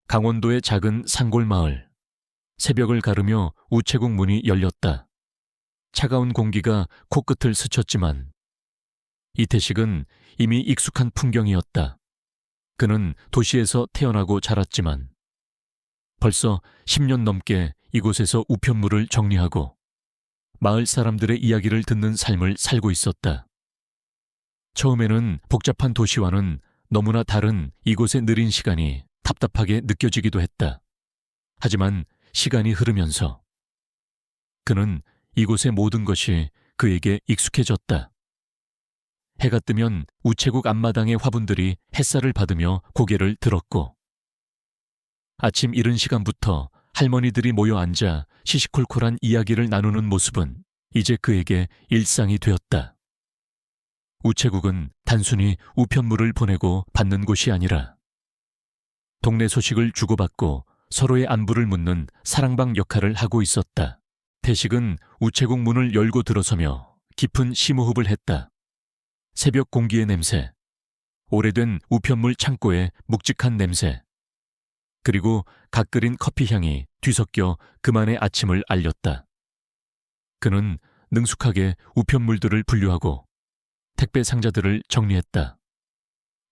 강원도의 작은 산골마을. 새벽을 가르며 우체국 문이 열렸다. 차가운 공기가 코끝을 스쳤지만 이태식은 이미 익숙한 풍경이었다. 그는 도시에서 태어나고 자랐지만 벌써 10년 넘게 이곳에서 우편물을 정리하고 마을 사람들의 이야기를 듣는 삶을 살고 있었다. 처음에는 복잡한 도시와는 너무나 다른 이곳의 느린 시간이 답답하게 느껴지기도 했다. 하지만 시간이 흐르면서 그는 이곳의 모든 것이 그에게 익숙해졌다. 해가 뜨면 우체국 앞마당의 화분들이 햇살을 받으며 고개를 들었고 아침 이른 시간부터 할머니들이 모여 앉아 시시콜콜한 이야기를 나누는 모습은 이제 그에게 일상이 되었다. 우체국은 단순히 우편물을 보내고 받는 곳이 아니라 동네 소식을 주고받고 서로의 안부를 묻는 사랑방 역할을 하고 있었다. 태식은 우체국 문을 열고 들어서며 깊은 심호흡을 했다. 새벽 공기의 냄새, 오래된 우편물 창고의 묵직한 냄새, 그리고 갓 끓인 커피 향이 뒤섞여 그만의 아침을 알렸다. 그는 능숙하게 우편물들을 분류하고 택배 상자들을 정리했다.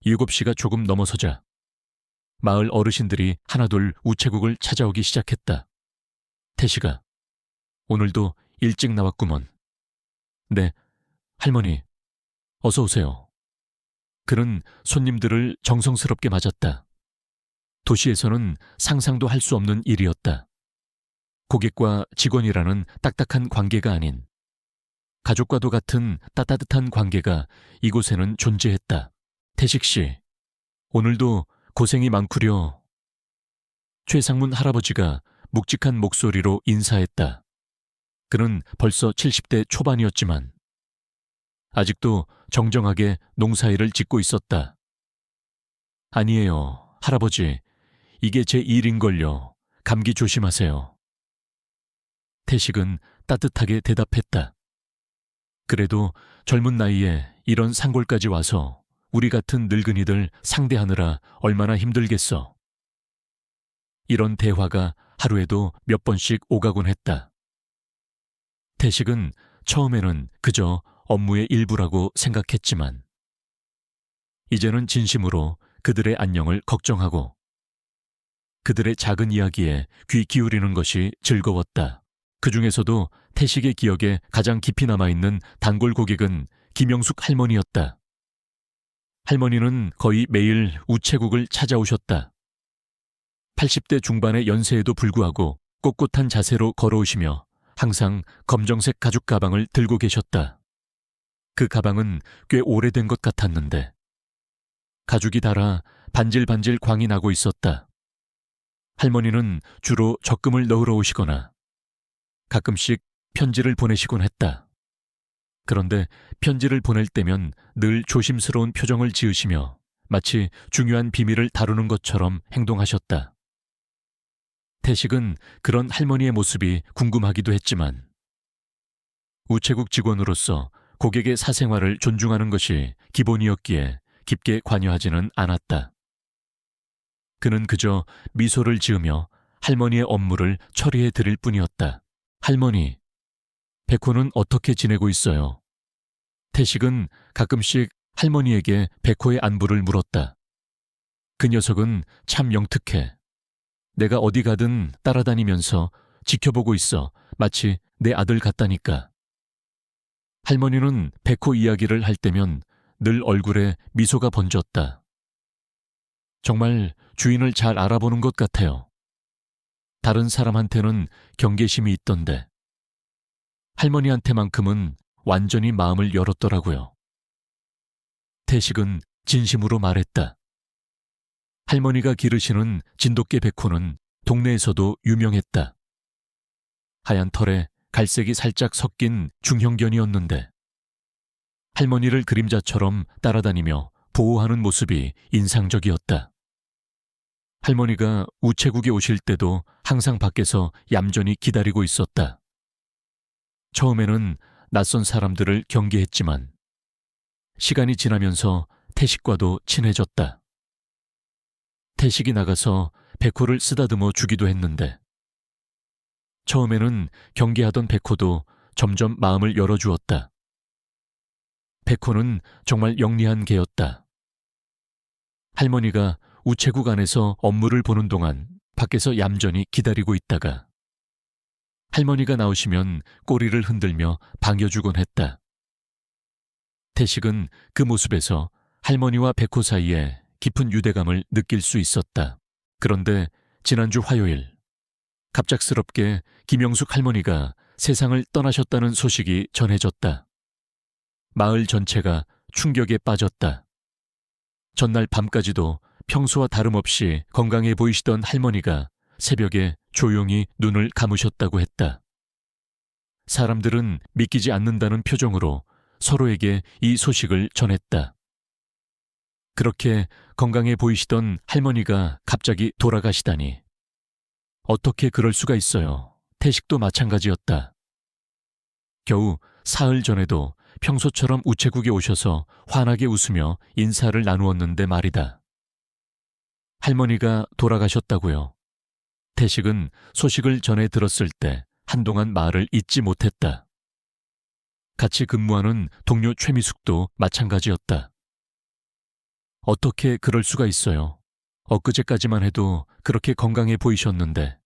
7시가 조금 넘어서자 마을 어르신들이 하나둘 우체국을 찾아오기 시작했다. 태식아, 오늘도 일찍 나왔구먼. 네, 할머니, 어서 오세요. 그는 손님들을 정성스럽게 맞았다. 도시에서는 상상도 할 수 없는 일이었다. 고객과 직원이라는 딱딱한 관계가 아닌 가족과도 같은 따뜻한 관계가 이곳에는 존재했다. 태식 씨, 오늘도 고생이 많구려. 최상문 할아버지가 묵직한 목소리로 인사했다. 그는 벌써 70대 초반이었지만 아직도 정정하게 농사일을 짓고 있었다. 아니에요, 할아버지. 이게 제 일인걸요. 감기 조심하세요. 태식은 따뜻하게 대답했다. 그래도 젊은 나이에 이런 산골까지 와서 우리 같은 늙은이들 상대하느라 얼마나 힘들겠어. 이런 대화가 하루에도 몇 번씩 오가곤 했다. 태식은 처음에는 그저 업무의 일부라고 생각했지만 이제는 진심으로 그들의 안녕을 걱정하고 그들의 작은 이야기에 귀 기울이는 것이 즐거웠다. 그 중에서도 태식의 기억에 가장 깊이 남아있는 단골 고객은 김영숙 할머니였다. 할머니는 거의 매일 우체국을 찾아오셨다. 80대 중반의 연세에도 불구하고 꼿꼿한 자세로 걸어오시며 항상 검정색 가죽 가방을 들고 계셨다. 그 가방은 꽤 오래된 것 같았는데 가죽이 닳아 반질반질 광이 나고 있었다. 할머니는 주로 적금을 넣으러 오시거나 가끔씩 편지를 보내시곤 했다. 그런데 편지를 보낼 때면 늘 조심스러운 표정을 지으시며 마치 중요한 비밀을 다루는 것처럼 행동하셨다. 태식은 그런 할머니의 모습이 궁금하기도 했지만 우체국 직원으로서 고객의 사생활을 존중하는 것이 기본이었기에 깊게 관여하지는 않았다. 그는 그저 미소를 지으며 할머니의 업무를 처리해 드릴 뿐이었다. 할머니, 백호는 어떻게 지내고 있어요? 태식은 가끔씩 할머니에게 백호의 안부를 물었다. 그 녀석은 참 영특해. 내가 어디 가든 따라다니면서 지켜보고 있어. 마치 내 아들 같다니까. 할머니는 백호 이야기를 할 때면 늘 얼굴에 미소가 번졌다. 정말 주인을 잘 알아보는 것 같아요. 다른 사람한테는 경계심이 있던데 할머니한테만큼은 완전히 마음을 열었더라고요. 태식은 진심으로 말했다. 할머니가 기르시는 진돗개 백호는 동네에서도 유명했다. 하얀 털에 갈색이 살짝 섞인 중형견이었는데 할머니를 그림자처럼 따라다니며 보호하는 모습이 인상적이었다. 할머니가 우체국에 오실 때도 항상 밖에서 얌전히 기다리고 있었다. 처음에는 낯선 사람들을 경계했지만 시간이 지나면서 태식과도 친해졌다. 태식이 나가서 백호를 쓰다듬어 주기도 했는데 처음에는 경계하던 백호도 점점 마음을 열어주었다. 백호는 정말 영리한 개였다. 할머니가 우체국 안에서 업무를 보는 동안 밖에서 얌전히 기다리고 있다가 할머니가 나오시면 꼬리를 흔들며 반겨주곤 했다. 태식은 그 모습에서 할머니와 백호 사이에 깊은 유대감을 느낄 수 있었다. 그런데 지난주 화요일 갑작스럽게 김영숙 할머니가 세상을 떠나셨다는 소식이 전해졌다. 마을 전체가 충격에 빠졌다. 전날 밤까지도 평소와 다름없이 건강해 보이시던 할머니가 새벽에 조용히 눈을 감으셨다고 했다. 사람들은 믿기지 않는다는 표정으로 서로에게 이 소식을 전했다. 그렇게 건강해 보이시던 할머니가 갑자기 돌아가시다니. 어떻게 그럴 수가 있어요. 태식도 마찬가지였다. 겨우 사흘 전에도 평소처럼 우체국에 오셔서 환하게 웃으며 인사를 나누었는데 말이다. 할머니가 돌아가셨다고요. 태식은 소식을 전해 들었을 때 한동안 말을 잇지 못했다. 같이 근무하는 동료 최미숙도 마찬가지였다. 어떻게 그럴 수가 있어요. 엊그제까지만 해도 그렇게 건강해 보이셨는데.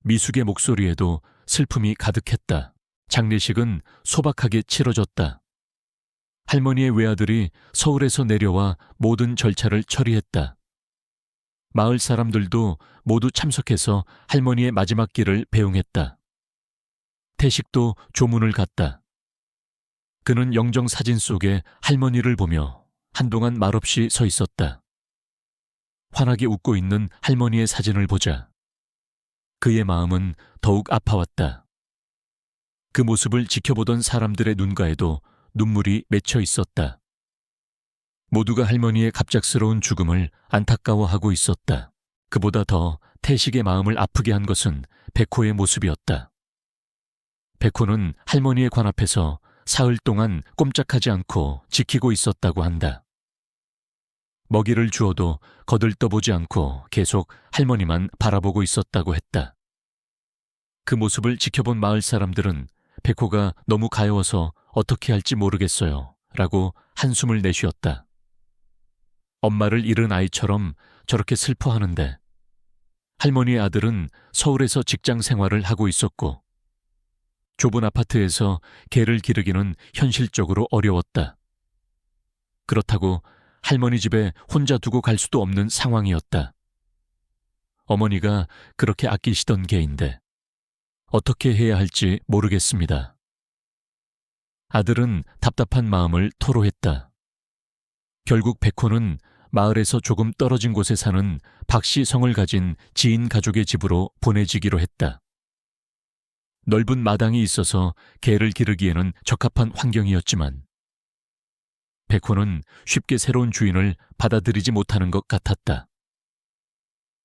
미숙의 목소리에도 슬픔이 가득했다. 장례식은 소박하게 치러졌다. 할머니의 외아들이 서울에서 내려와 모든 절차를 처리했다. 마을 사람들도 모두 참석해서 할머니의 마지막 길을 배웅했다. 태식도 조문을 갔다. 그는 영정 사진 속에 할머니를 보며 한동안 말없이 서 있었다. 환하게 웃고 있는 할머니의 사진을 보자 그의 마음은 더욱 아파왔다. 그 모습을 지켜보던 사람들의 눈가에도 눈물이 맺혀 있었다. 모두가 할머니의 갑작스러운 죽음을 안타까워하고 있었다. 그보다 더 태식의 마음을 아프게 한 것은 백호의 모습이었다. 백호는 할머니의 관 앞에서 사흘 동안 꼼짝하지 않고 지키고 있었다고 한다. 먹이를 주어도 거들떠보지 않고 계속 할머니만 바라보고 있었다고 했다. 그 모습을 지켜본 마을 사람들은 백호가 너무 가여워서 어떻게 할지 모르겠어요 라고 한숨을 내쉬었다. 엄마를 잃은 아이처럼 저렇게 슬퍼하는데 할머니의 아들은 서울에서 직장 생활을 하고 있었고 좁은 아파트에서 개를 기르기는 현실적으로 어려웠다. 그렇다고 할머니 집에 혼자 두고 갈 수도 없는 상황이었다. 어머니가 그렇게 아끼시던 개인데 어떻게 해야 할지 모르겠습니다. 아들은 답답한 마음을 토로했다. 결국 백호는 마을에서 조금 떨어진 곳에 사는 박씨 성을 가진 지인 가족의 집으로 보내지기로 했다. 넓은 마당이 있어서 개를 기르기에는 적합한 환경이었지만 백호는 쉽게 새로운 주인을 받아들이지 못하는 것 같았다.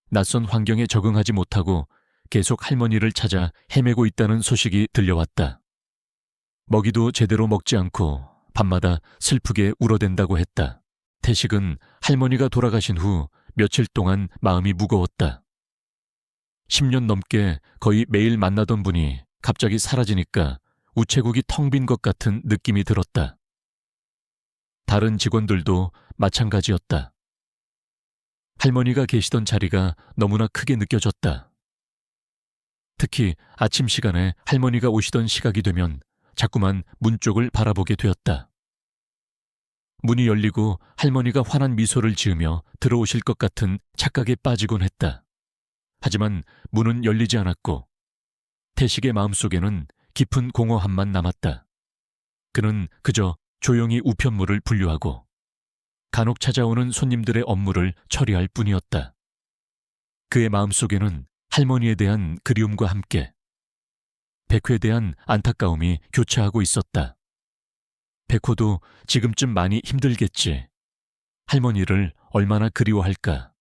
낯선 환경에 적응하지 못하고 계속 할머니를 찾아 헤매고 있다는 소식이 들려왔다. 먹이도 제대로 먹지 않고 밤마다 슬프게 울어댄다고 했다. 태식은 할머니가 돌아가신 후 며칠 동안 마음이 무거웠다. 10년 넘게 거의 매일 만나던 분이 갑자기 사라지니까 우체국이 텅 빈 것 같은 느낌이 들었다. 다른 직원들도 마찬가지였다. 할머니가 계시던 자리가 너무나 크게 느껴졌다. 특히 아침 시간에 할머니가 오시던 시각이 되면 자꾸만 문 쪽을 바라보게 되었다. 문이 열리고 할머니가 환한 미소를 지으며 들어오실 것 같은 착각에 빠지곤 했다. 하지만 문은 열리지 않았고 태식의 마음속에는 깊은 공허함만 남았다. 그는 그저 조용히 우편물을 분류하고 간혹 찾아오는 손님들의 업무를 처리할 뿐이었다. 그의 마음속에는 할머니에 대한 그리움과 함께 백호에 대한 안타까움이 교차하고 있었다. 백호도 지금쯤 많이 힘들겠지. 할머니를 얼마나 그리워할까.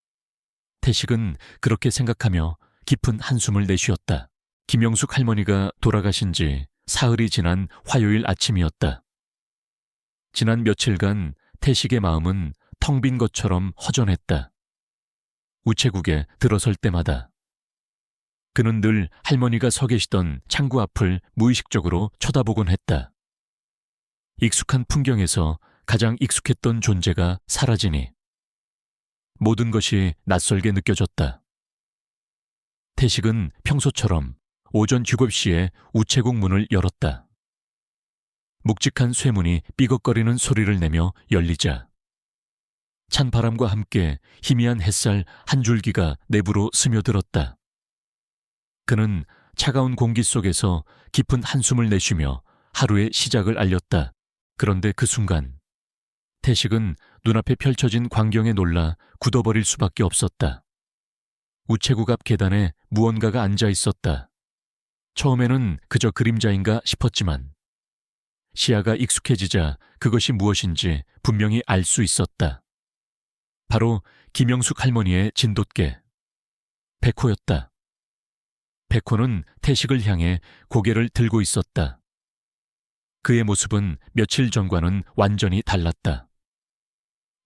태식은 그렇게 생각하며 깊은 한숨을 내쉬었다. 김영숙 할머니가 돌아가신 지 사흘이 지난 화요일 아침이었다. 지난 며칠간 태식의 마음은 텅 빈 것처럼 허전했다. 우체국에 들어설 때마다. 그는 늘 할머니가 서 계시던 창구 앞을 무의식적으로 쳐다보곤 했다. 익숙한 풍경에서 가장 익숙했던 존재가 사라지니 모든 것이 낯설게 느껴졌다. 태식은 평소처럼 오전 7시에 우체국 문을 열었다. 묵직한 쇠문이 삐걱거리는 소리를 내며 열리자 찬 바람과 함께 희미한 햇살 한 줄기가 내부로 스며들었다. 그는 차가운 공기 속에서 깊은 한숨을 내쉬며 하루의 시작을 알렸다. 그런데 그 순간 태식은 눈앞에 펼쳐진 광경에 놀라 굳어버릴 수밖에 없었다. 우체국 앞 계단에 무언가가 앉아 있었다. 처음에는 그저 그림자인가 싶었지만 시야가 익숙해지자 그것이 무엇인지 분명히 알 수 있었다. 바로 김영숙 할머니의 진돗개 백호였다. 백호는 태식을 향해 고개를 들고 있었다. 그의 모습은 며칠 전과는 완전히 달랐다.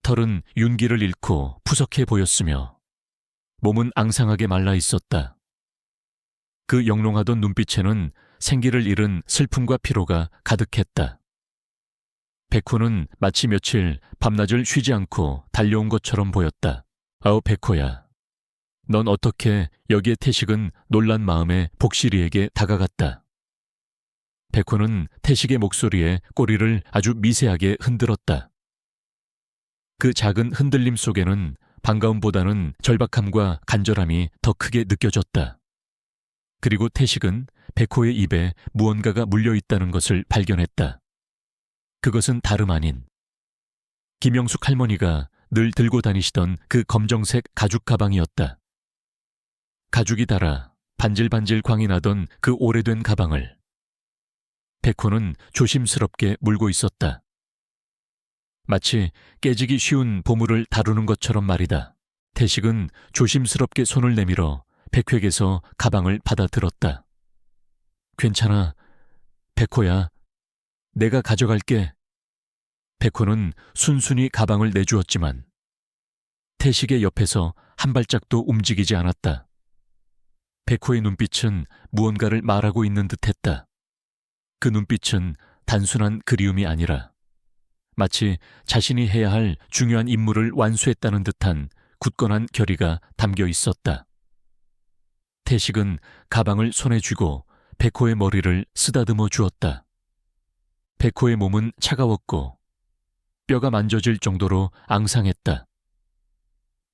털은 윤기를 잃고 푸석해 보였으며 몸은 앙상하게 말라 있었다. 그 영롱하던 눈빛에는 생기를 잃은 슬픔과 피로가 가득했다. 백호는 마치 며칠 밤낮을 쉬지 않고 달려온 것처럼 보였다. 아우 백호야, 넌 어떻게 여기에? 태식은 놀란 마음에 복실이에게 다가갔다. 백호는 태식의 목소리에 꼬리를 아주 미세하게 흔들었다. 그 작은 흔들림 속에는 반가움보다는 절박함과 간절함이 더 크게 느껴졌다. 그리고 태식은 백호의 입에 무언가가 물려있다는 것을 발견했다. 그것은 다름 아닌 김영숙 할머니가 늘 들고 다니시던 그 검정색 가죽 가방이었다. 가죽이 달아 반질반질 광이 나던 그 오래된 가방을 백호는 조심스럽게 물고 있었다. 마치 깨지기 쉬운 보물을 다루는 것처럼 말이다. 태식은 조심스럽게 손을 내밀어 백호에게서 가방을 받아들었다. 괜찮아, 백호야. 내가 가져갈게. 백호는 순순히 가방을 내주었지만 태식의 옆에서 한 발짝도 움직이지 않았다. 백호의 눈빛은 무언가를 말하고 있는 듯했다. 그 눈빛은 단순한 그리움이 아니라 마치 자신이 해야 할 중요한 임무를 완수했다는 듯한 굳건한 결의가 담겨 있었다. 태식은 가방을 손에 쥐고 백호의 머리를 쓰다듬어 주었다. 백호의 몸은 차가웠고 뼈가 만져질 정도로 앙상했다.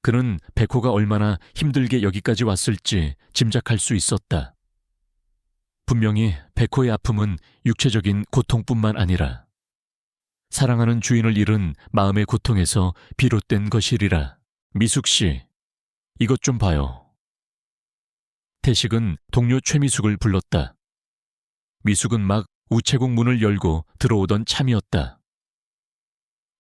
그는 백호가 얼마나 힘들게 여기까지 왔을지 짐작할 수 있었다. 분명히 백호의 아픔은 육체적인 고통뿐만 아니라 사랑하는 주인을 잃은 마음의 고통에서 비롯된 것이리라. 미숙 씨, 이것 좀 봐요. 태식은 동료 최미숙을 불렀다. 미숙은 막 우체국 문을 열고 들어오던 참이었다.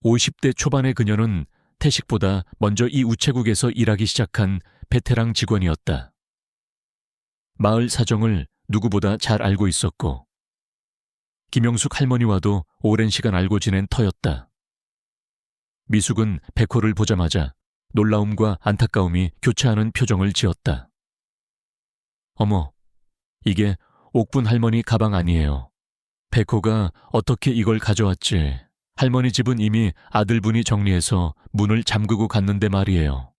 50대 초반의 그녀는 태식보다 먼저 이 우체국에서 일하기 시작한 베테랑 직원이었다. 마을 사정을 누구보다 잘 알고 있었고 김영숙 할머니와도 오랜 시간 알고 지낸 터였다. 미숙은 백호를 보자마자 놀라움과 안타까움이 교차하는 표정을 지었다. 어머, 이게 옥분 할머니 가방 아니에요. 백호가 어떻게 이걸 가져왔지? 할머니 집은 이미 아들분이 정리해서 문을 잠그고 갔는데 말이에요.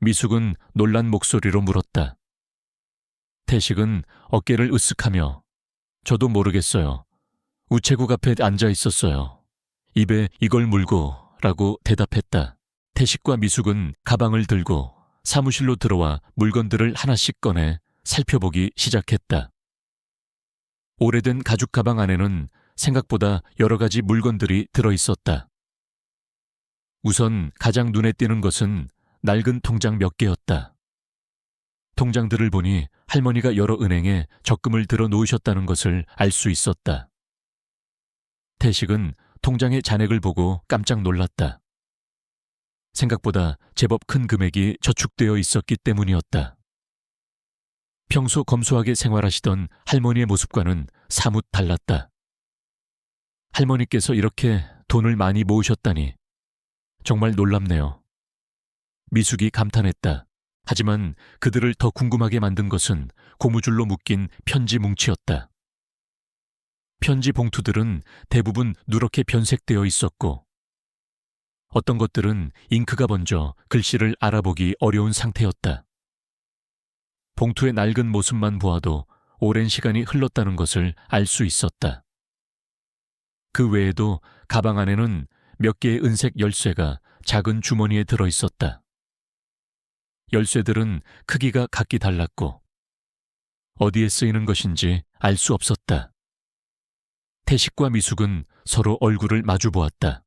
미숙은 놀란 목소리로 물었다. 태식은 어깨를 으쓱하며 저도 모르겠어요. 우체국 앞에 앉아 있었어요. 입에 이걸 물고 라고 대답했다. 태식과 미숙은 가방을 들고 사무실로 들어와 물건들을 하나씩 꺼내 살펴보기 시작했다. 오래된 가죽 가방 안에는 생각보다 여러 가지 물건들이 들어있었다. 우선 가장 눈에 띄는 것은 낡은 통장 몇 개였다. 통장들을 보니 할머니가 여러 은행에 적금을 들어 놓으셨다는 것을 알 수 있었다. 태식은 통장의 잔액을 보고 깜짝 놀랐다. 생각보다 제법 큰 금액이 저축되어 있었기 때문이었다. 평소 검소하게 생활하시던 할머니의 모습과는 사뭇 달랐다. 할머니께서 이렇게 돈을 많이 모으셨다니 정말 놀랍네요. 미숙이 감탄했다. 하지만 그들을 더 궁금하게 만든 것은 고무줄로 묶인 편지 뭉치였다. 편지 봉투들은 대부분 누렇게 변색되어 있었고 어떤 것들은 잉크가 번져 글씨를 알아보기 어려운 상태였다. 봉투의 낡은 모습만 보아도 오랜 시간이 흘렀다는 것을 알 수 있었다. 그 외에도 가방 안에는 몇 개의 은색 열쇠가 작은 주머니에 들어 있었다. 열쇠들은 크기가 각기 달랐고 어디에 쓰이는 것인지 알 수 없었다. 태식과 미숙은 서로 얼굴을 마주 보았다.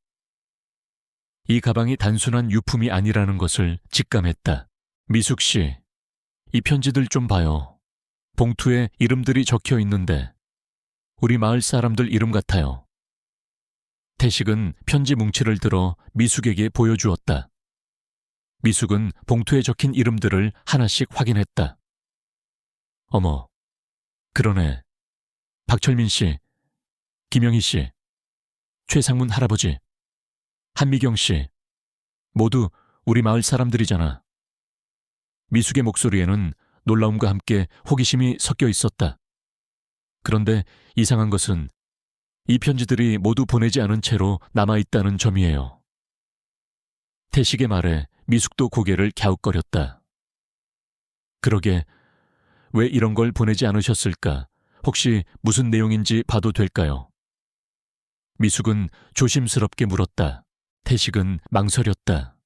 이 가방이 단순한 유품이 아니라는 것을 직감했다. 미숙 씨, 이 편지들 좀 봐요. 봉투에 이름들이 적혀 있는데 우리 마을 사람들 이름 같아요. 태식은 편지 뭉치를 들어 미숙에게 보여주었다. 미숙은 봉투에 적힌 이름들을 하나씩 확인했다. 어머, 그러네. 박철민 씨, 김영희 씨, 최상문 할아버지, 한미경 씨, 모두 우리 마을 사람들이잖아. 미숙의 목소리에는 놀라움과 함께 호기심이 섞여 있었다. 그런데 이상한 것은 이 편지들이 모두 보내지 않은 채로 남아있다는 점이에요. 태식의 말에 미숙도 고개를 갸웃거렸다. 그러게, 왜 이런 걸 보내지 않으셨을까? 혹시 무슨 내용인지 봐도 될까요? 미숙은 조심스럽게 물었다. 태식은 망설였다.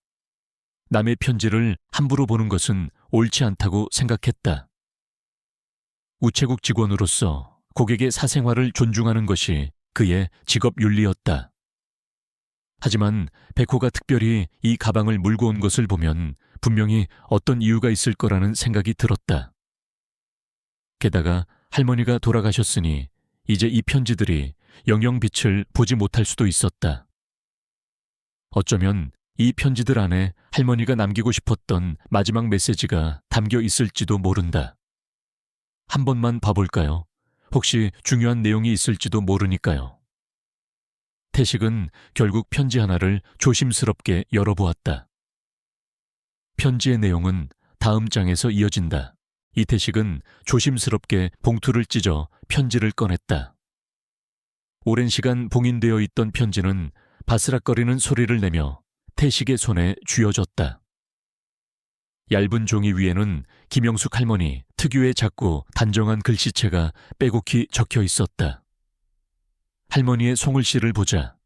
남의 편지를 함부로 보는 것은 옳지 않다고 생각했다. 우체국 직원으로서 고객의 사생활을 존중하는 것이 그의 직업 윤리였다. 하지만 백호가 특별히 이 가방을 물고 온 것을 보면 분명히 어떤 이유가 있을 거라는 생각이 들었다. 게다가 할머니가 돌아가셨으니 이제 이 편지들이 영영 빛을 보지 못할 수도 있었다. 어쩌면 이 편지들 안에 할머니가 남기고 싶었던 마지막 메시지가 담겨 있을지도 모른다. 한 번만 봐볼까요? 혹시 중요한 내용이 있을지도 모르니까요. 태식은 결국 편지 하나를 조심스럽게 열어보았다. 편지의 내용은 다음 장에서 이어진다. 이태식은 조심스럽게 봉투를 찢어 편지를 꺼냈다. 오랜 시간 봉인되어 있던 편지는 바스락거리는 소리를 내며 태식의 손에 쥐어졌다. 얇은 종이 위에는 김영숙 할머니 특유의 작고 단정한 글씨체가 빼곡히 적혀 있었다. 할머니의 송글씨를 보자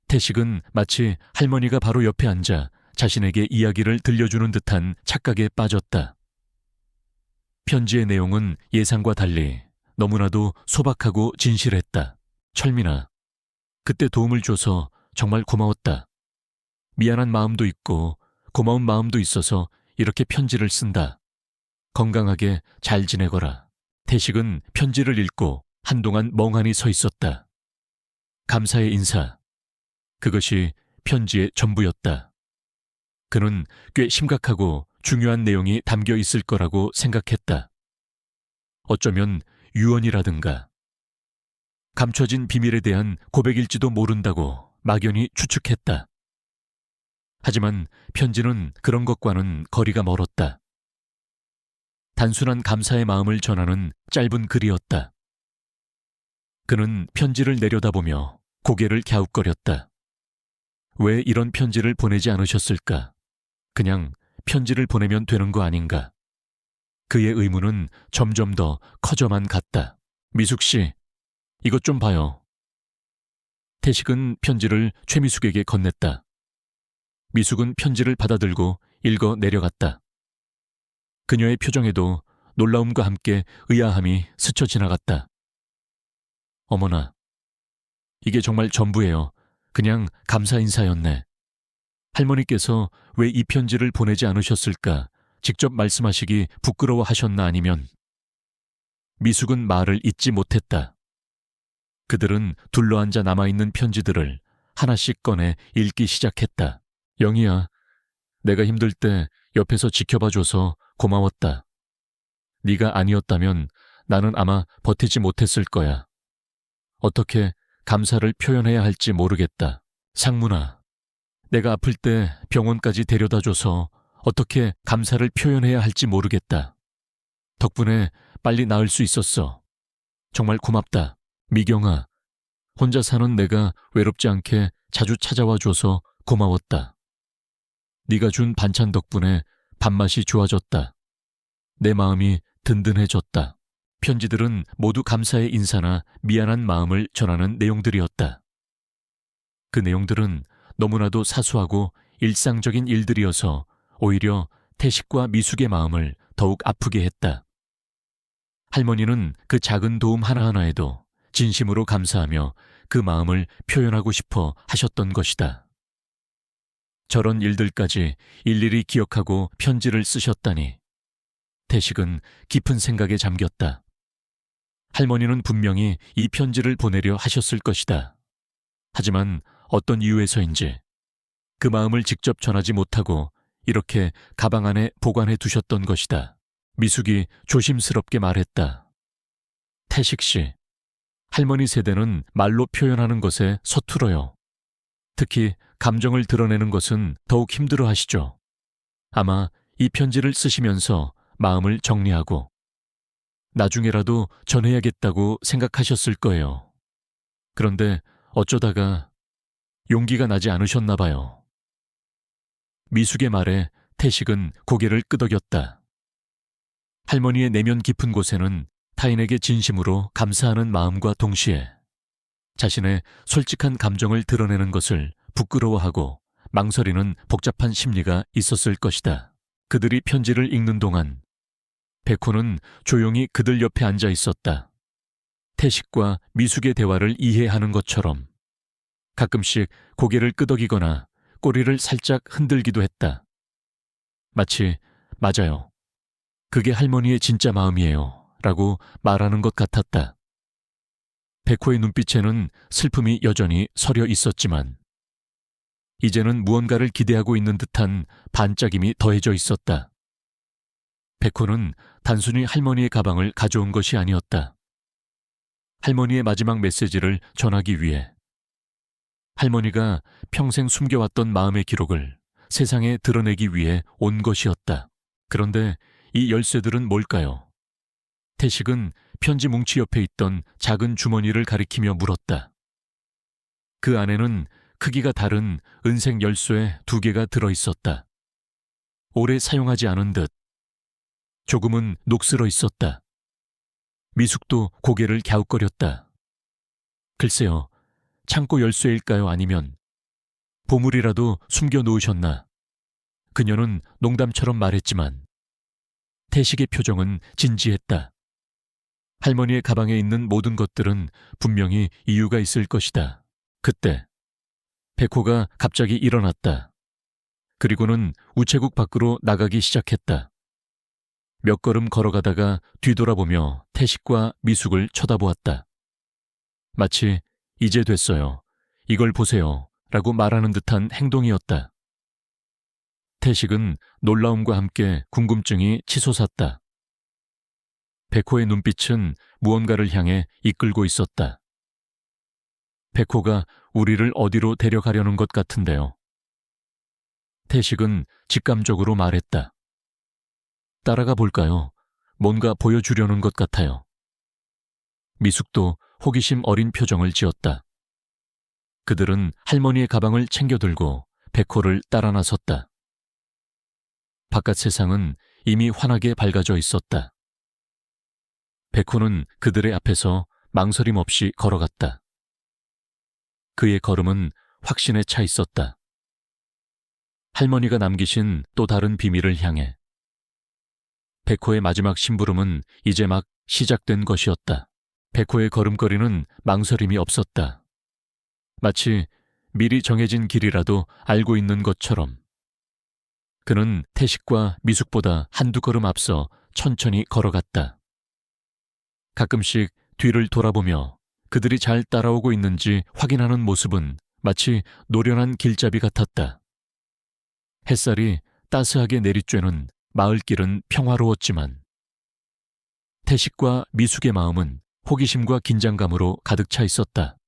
태식은 마치 할머니가 바로 옆에 앉아 자신에게 이야기를 들려주는 듯한 착각에 빠졌다. 편지의 내용은 예상과 달리 너무나도 소박하고 진실했다. 철민아, 그때 도움을 줘서 정말 고마웠다. 미안한 마음도 있고 고마운 마음도 있어서 이렇게 편지를 쓴다. 건강하게 잘 지내거라. 태식은 편지를 읽고 한동안 멍하니 서 있었다. 감사의 인사. 그것이 편지의 전부였다. 그는 꽤 심각하고 중요한 내용이 담겨 있을 거라고 생각했다. 어쩌면 유언이라든가 감춰진 비밀에 대한 고백일지도 모른다고 막연히 추측했다. 하지만 편지는 그런 것과는 거리가 멀었다. 단순한 감사의 마음을 전하는 짧은 글이었다. 그는 편지를 내려다보며 고개를 갸웃거렸다. 왜 이런 편지를 보내지 않으셨을까? 그냥 편지를 보내면 되는 거 아닌가? 그의 의문은 점점 더 커져만 갔다. 미숙 씨, 이것 좀 봐요. 태식은 편지를 최미숙에게 건넸다. 미숙은 편지를 받아들고 읽어 내려갔다. 그녀의 표정에도 놀라움과 함께 의아함이 스쳐 지나갔다. 어머나, 이게 정말 전부예요. 그냥 감사 인사였네. 할머니께서 왜 이 편지를 보내지 않으셨을까 직접 말씀하시기 부끄러워하셨나 아니면. 미숙은 말을 잇지 못했다. 그들은 둘러앉아 남아있는 편지들을 하나씩 꺼내 읽기 시작했다. 영희야, 내가 힘들 때 옆에서 지켜봐줘서 고마웠다. 네가 아니었다면 나는 아마 버티지 못했을 거야. 어떻게 감사를 표현해야 할지 모르겠다. 상문아, 내가 아플 때 병원까지 데려다줘서 어떻게 감사를 표현해야 할지 모르겠다. 덕분에 빨리 나을 수 있었어. 정말 고맙다. 미경아, 혼자 사는 내가 외롭지 않게 자주 찾아와줘서 고마웠다. 네가 준 반찬 덕분에 밥맛이 좋아졌다. 내 마음이 든든해졌다. 편지들은 모두 감사의 인사나 미안한 마음을 전하는 내용들이었다. 그 내용들은 너무나도 사소하고 일상적인 일들이어서 오히려 태식과 미숙의 마음을 더욱 아프게 했다. 할머니는 그 작은 도움 하나하나에도 진심으로 감사하며 그 마음을 표현하고 싶어 하셨던 것이다. 저런 일들까지 일일이 기억하고 편지를 쓰셨다니. 태식은 깊은 생각에 잠겼다. 할머니는 분명히 이 편지를 보내려 하셨을 것이다. 하지만 어떤 이유에서인지 그 마음을 직접 전하지 못하고 이렇게 가방 안에 보관해 두셨던 것이다. 미숙이 조심스럽게 말했다. 태식 씨, 할머니 세대는 말로 표현하는 것에 서툴어요. 특히 감정을 드러내는 것은 더욱 힘들어 하시죠. 아마 이 편지를 쓰시면서 마음을 정리하고 나중에라도 전해야겠다고 생각하셨을 거예요. 그런데 어쩌다가 용기가 나지 않으셨나 봐요. 미숙의 말에 태식은 고개를 끄덕였다. 할머니의 내면 깊은 곳에는 타인에게 진심으로 감사하는 마음과 동시에 자신의 솔직한 감정을 드러내는 것을 부끄러워하고 망설이는 복잡한 심리가 있었을 것이다. 그들이 편지를 읽는 동안 백호는 조용히 그들 옆에 앉아 있었다. 태식과 미숙의 대화를 이해하는 것처럼 가끔씩 고개를 끄덕이거나 꼬리를 살짝 흔들기도 했다. 마치 맞아요. 그게 할머니의 진짜 마음이에요. 라고 말하는 것 같았다. 백호의 눈빛에는 슬픔이 여전히 서려 있었지만 이제는 무언가를 기대하고 있는 듯한 반짝임이 더해져 있었다. 백호는 단순히 할머니의 가방을 가져온 것이 아니었다. 할머니의 마지막 메시지를 전하기 위해 할머니가 평생 숨겨왔던 마음의 기록을 세상에 드러내기 위해 온 것이었다. 그런데 이 열쇠들은 뭘까요? 태식은 편지 뭉치 옆에 있던 작은 주머니를 가리키며 물었다. 그 안에는 크기가 다른 은색 열쇠 2개가 들어있었다. 오래 사용하지 않은 듯 조금은 녹슬어 있었다. 미숙도 고개를 갸웃거렸다. 글쎄요, 창고 열쇠일까요? 아니면 보물이라도 숨겨 놓으셨나? 그녀는 농담처럼 말했지만 태식의 표정은 진지했다. 할머니의 가방에 있는 모든 것들은 분명히 이유가 있을 것이다. 그때 백호가 갑자기 일어났다. 그리고는 우체국 밖으로 나가기 시작했다. 몇 걸음 걸어가다가 뒤돌아보며 태식과 미숙을 쳐다보았다. 마치 이제 됐어요. 이걸 보세요. 라고 말하는 듯한 행동이었다. 태식은 놀라움과 함께 궁금증이 치솟았다. 백호의 눈빛은 무언가를 향해 이끌고 있었다. 백호가 우리를 어디로 데려가려는 것 같은데요. 태식은 직감적으로 말했다. 따라가 볼까요? 뭔가 보여주려는 것 같아요. 미숙도 호기심 어린 표정을 지었다. 그들은 할머니의 가방을 챙겨 들고 백호를 따라 나섰다. 바깥 세상은 이미 환하게 밝아져 있었다. 백호는 그들의 앞에서 망설임 없이 걸어갔다. 그의 걸음은 확신에 차 있었다. 할머니가 남기신 또 다른 비밀을 향해. 백호의 마지막 심부름은 이제 막 시작된 것이었다. 백호의 걸음걸이는 망설임이 없었다. 마치 미리 정해진 길이라도 알고 있는 것처럼. 그는 태식과 미숙보다 한두 걸음 앞서 천천히 걸어갔다. 가끔씩 뒤를 돌아보며 그들이 잘 따라오고 있는지 확인하는 모습은 마치 노련한 길잡이 같았다. 햇살이 따스하게 내리쬐는 마을길은 평화로웠지만 태식과 미숙의 마음은 호기심과 긴장감으로 가득 차 있었다.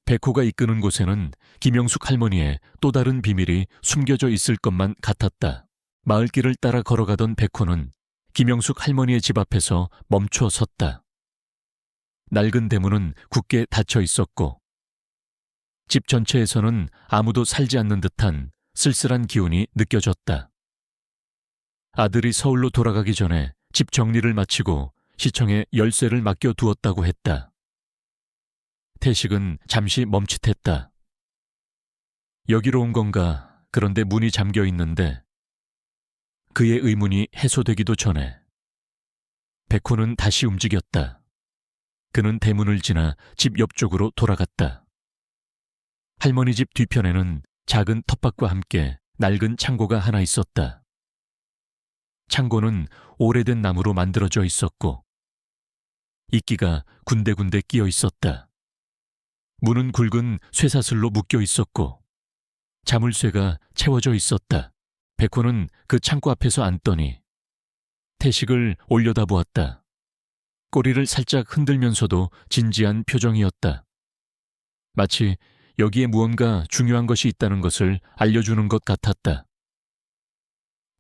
백호가 이끄는 곳에는 김영숙 할머니의 또 다른 비밀이 숨겨져 있을 것만 같았다. 마을길을 따라 걸어가던 백호는 김영숙 할머니의 집 앞에서 멈춰 섰다. 낡은 대문은 굳게 닫혀 있었고 집 전체에서는 아무도 살지 않는 듯한 쓸쓸한 기운이 느껴졌다. 아들이 서울로 돌아가기 전에 집 정리를 마치고 시청에 열쇠를 맡겨두었다고 했다. 태식은 잠시 멈칫했다. 여기로 온 건가? 그런데 문이 잠겨 있는데 그의 의문이 해소되기도 전에 백호는 다시 움직였다. 그는 대문을 지나 집 옆쪽으로 돌아갔다. 할머니 집 뒤편에는 작은 텃밭과 함께 낡은 창고가 하나 있었다. 창고는 오래된 나무로 만들어져 있었고 이끼가 군데군데 끼어 있었다. 문은 굵은 쇠사슬로 묶여 있었고 자물쇠가 채워져 있었다. 백호는 그 창고 앞에서 앉더니 태식을 올려다보았다. 꼬리를 살짝 흔들면서도 진지한 표정이었다. 마치 여기에 무언가 중요한 것이 있다는 것을 알려주는 것 같았다.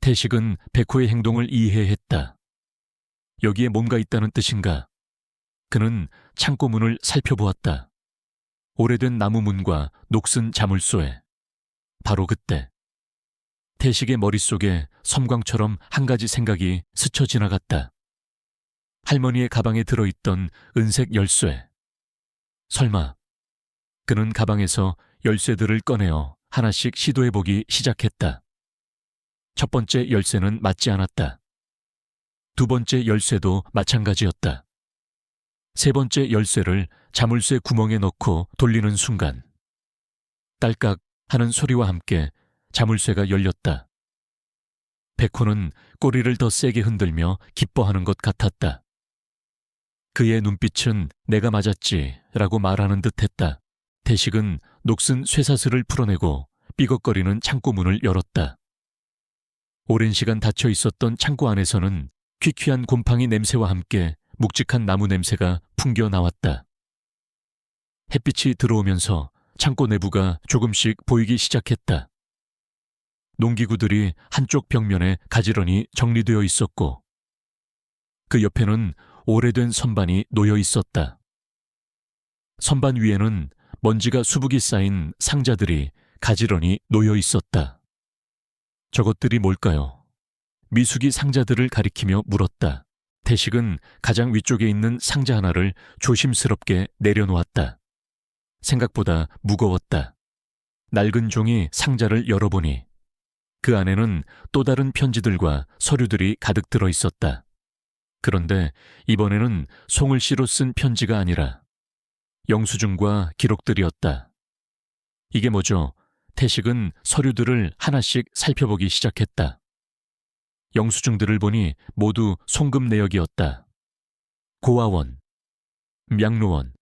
태식은 백호의 행동을 이해했다. 여기에 뭔가 있다는 뜻인가? 그는 창고 문을 살펴보았다. 오래된 나무 문과 녹슨 자물쇠. 바로 그때 태식의 머릿속에 섬광처럼 한 가지 생각이 스쳐 지나갔다. 할머니의 가방에 들어있던 은색 열쇠. 설마. 그는 가방에서 열쇠들을 꺼내어 하나씩 시도해보기 시작했다. 첫 번째 열쇠는 맞지 않았다. 두 번째 열쇠도 마찬가지였다. 세 번째 열쇠를 자물쇠 구멍에 넣고 돌리는 순간 딸깍 하는 소리와 함께 자물쇠가 열렸다. 백호는 꼬리를 더 세게 흔들며 기뻐하는 것 같았다. 그의 눈빛은 내가 맞았지 라고 말하는 듯했다. 태식은 녹슨 쇠사슬을 풀어내고 삐걱거리는 창고 문을 열었다. 오랜 시간 닫혀 있었던 창고 안에서는 퀴퀴한 곰팡이 냄새와 함께 묵직한 나무 냄새가 풍겨 나왔다. 햇빛이 들어오면서 창고 내부가 조금씩 보이기 시작했다. 농기구들이 한쪽 벽면에 가지런히 정리되어 있었고 그 옆에는 오래된 선반이 놓여 있었다. 선반 위에는 먼지가 수북이 쌓인 상자들이 가지런히 놓여 있었다. 저것들이 뭘까요? 미숙이 상자들을 가리키며 물었다. 태식은 가장 위쪽에 있는 상자 하나를 조심스럽게 내려놓았다. 생각보다 무거웠다. 낡은 종이 상자를 열어보니 그 안에는 또 다른 편지들과 서류들이 가득 들어 있었다. 그런데 이번에는 송을씨로 쓴 편지가 아니라 영수증과 기록들이었다. 이게 뭐죠? 태식은 서류들을 하나씩 살펴보기 시작했다. 영수증들을 보니 모두 송금 내역이었다. 고아원, 양로원,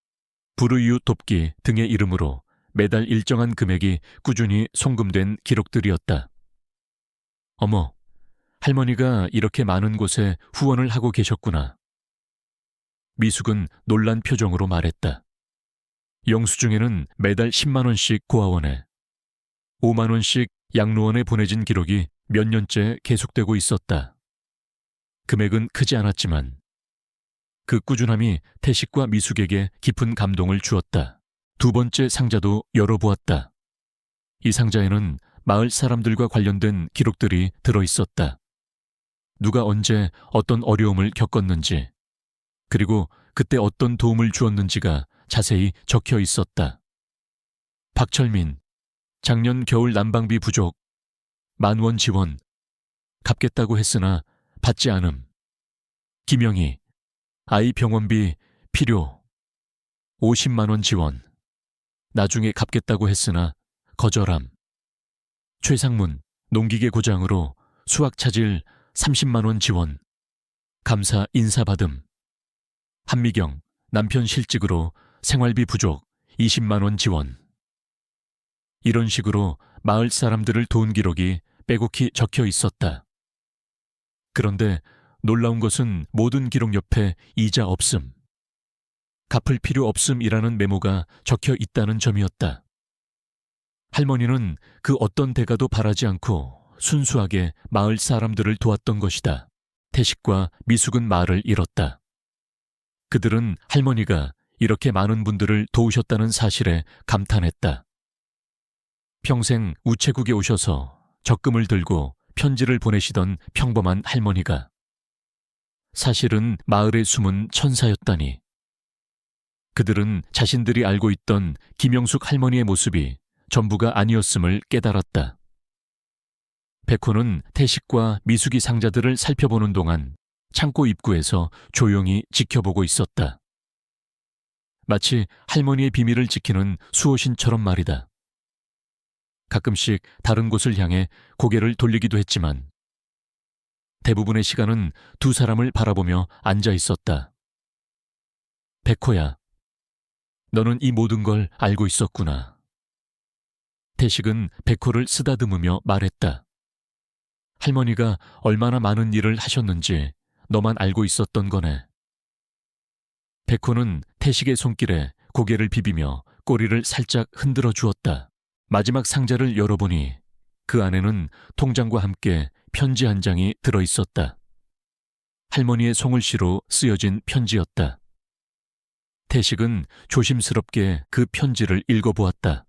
불우이웃 돕기 등의 이름으로 매달 일정한 금액이 꾸준히 송금된 기록들이었다. 어머, 할머니가 이렇게 많은 곳에 후원을 하고 계셨구나. 미숙은 놀란 표정으로 말했다. 영수증에는 매달 10만 원씩 고아원에, 5만 원씩 양로원에 보내진 기록이 몇 년째 계속되고 있었다. 금액은 크지 않았지만 그 꾸준함이 태식과 미숙에게 깊은 감동을 주었다. 두 번째 상자도 열어보았다. 이 상자에는 마을 사람들과 관련된 기록들이 들어있었다. 누가 언제 어떤 어려움을 겪었는지, 그리고 그때 어떤 도움을 주었는지가 자세히 적혀 있었다. 박철민, 작년 겨울 난방비 부족, 10,000원 지원, 갚겠다고 했으나 받지 않음. 김영희, 아이 병원비 필요, 50만 원 지원, 나중에 갚겠다고 했으나 거절함. 최상문, 농기계 고장으로 수학 차질 30만 원 지원, 감사 인사 받음. 한미경, 남편 실직으로 생활비 부족 20만 원 지원. 이런 식으로 마을 사람들을 도운 기록이 빼곡히 적혀 있었다. 그런데 놀라운 것은 모든 기록 옆에 이자 없음. 갚을 필요 없음이라는 메모가 적혀 있다는 점이었다. 할머니는 그 어떤 대가도 바라지 않고 순수하게 마을 사람들을 도왔던 것이다. 태식과 미숙은 말을 잃었다. 그들은 할머니가 이렇게 많은 분들을 도우셨다는 사실에 감탄했다. 평생 우체국에 오셔서 적금을 들고 편지를 보내시던 평범한 할머니가 사실은 마을의 숨은 천사였다니. 그들은 자신들이 알고 있던 김영숙 할머니의 모습이 전부가 아니었음을 깨달았다. 백호는 태식과 미숙이 상자들을 살펴보는 동안 창고 입구에서 조용히 지켜보고 있었다. 마치 할머니의 비밀을 지키는 수호신처럼 말이다. 가끔씩 다른 곳을 향해 고개를 돌리기도 했지만 대부분의 시간은 두 사람을 바라보며 앉아 있었다. 백호야, 너는 이 모든 걸 알고 있었구나. 태식은 백호를 쓰다듬으며 말했다. 할머니가 얼마나 많은 일을 하셨는지 너만 알고 있었던 거네. 백호는 태식의 손길에 고개를 비비며 꼬리를 살짝 흔들어 주었다. 마지막 상자를 열어보니 그 안에는 통장과 함께 편지 한 장이 들어있었다. 할머니의 송글씨로 쓰여진 편지였다. 태식은 조심스럽게 그 편지를 읽어보았다.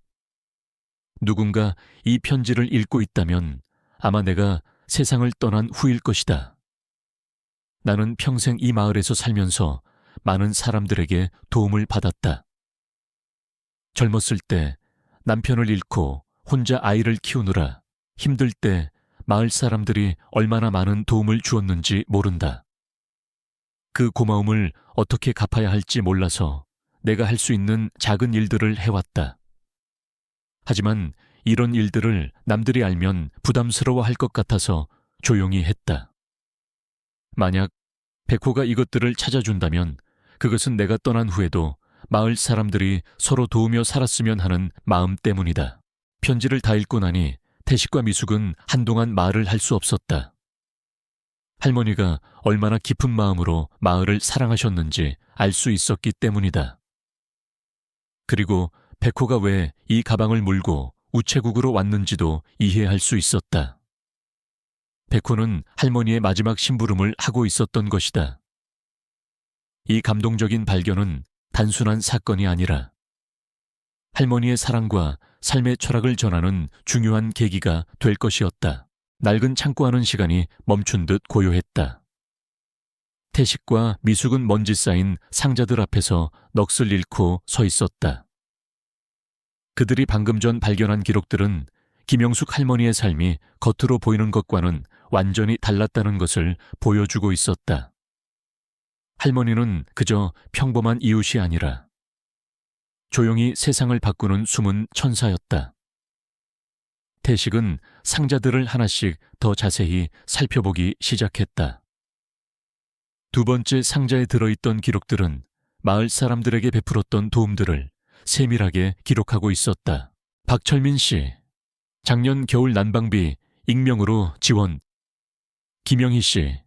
누군가 이 편지를 읽고 있다면 아마 내가 세상을 떠난 후일 것이다. 나는 평생 이 마을에서 살면서 많은 사람들에게 도움을 받았다. 젊었을 때 남편을 잃고 혼자 아이를 키우느라 힘들 때 마을 사람들이 얼마나 많은 도움을 주었는지 모른다. 그 고마움을 어떻게 갚아야 할지 몰라서 내가 할 수 있는 작은 일들을 해왔다. 하지만 이런 일들을 남들이 알면 부담스러워할 것 같아서 조용히 했다. 만약 백호가 이것들을 찾아준다면 그것은 내가 떠난 후에도 마을 사람들이 서로 도우며 살았으면 하는 마음 때문이다. 편지를 다 읽고 나니 태식과 미숙은 한동안 말을 할 수 없었다. 할머니가 얼마나 깊은 마음으로 마을을 사랑하셨는지 알 수 있었기 때문이다. 그리고 백호가 왜 이 가방을 물고 우체국으로 왔는지도 이해할 수 있었다. 백호는 할머니의 마지막 심부름을 하고 있었던 것이다. 이 감동적인 발견은 단순한 사건이 아니라 할머니의 사랑과 삶의 철학을 전하는 중요한 계기가 될 것이었다. 낡은 창고 하는 시간이 멈춘 듯 고요했다. 태식과 미숙은 먼지 쌓인 상자들 앞에서 넋을 잃고 서 있었다. 그들이 방금 전 발견한 기록들은 김영숙 할머니의 삶이 겉으로 보이는 것과는 완전히 달랐다는 것을 보여주고 있었다. 할머니는 그저 평범한 이웃이 아니라 조용히 세상을 바꾸는 숨은 천사였다. 태식은 상자들을 하나씩 더 자세히 살펴보기 시작했다. 두 번째 상자에 들어있던 기록들은 마을 사람들에게 베풀었던 도움들을 세밀하게 기록하고 있었다. 박철민 씨, 작년 겨울 난방비 익명으로 지원. 김영희 씨,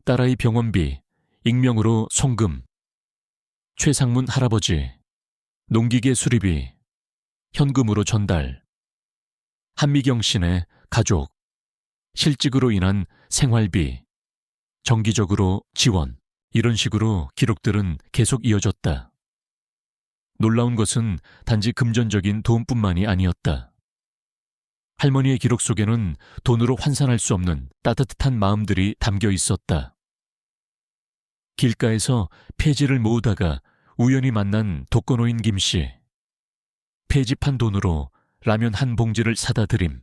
딸아이 병원비 익명으로 송금. 최상문 할아버지, 농기계 수리비 현금으로 전달. 한미경 씨네 가족, 실직으로 인한 생활비 정기적으로 지원. 이런 식으로 기록들은 계속 이어졌다. 놀라운 것은 단지 금전적인 도움뿐만이 아니었다. 할머니의 기록 속에는 돈으로 환산할 수 없는 따뜻한 마음들이 담겨 있었다. 길가에서 폐지를 모으다가 우연히 만난 독거노인 김씨. 폐지판 돈으로 라면 한 봉지를 사다 드림.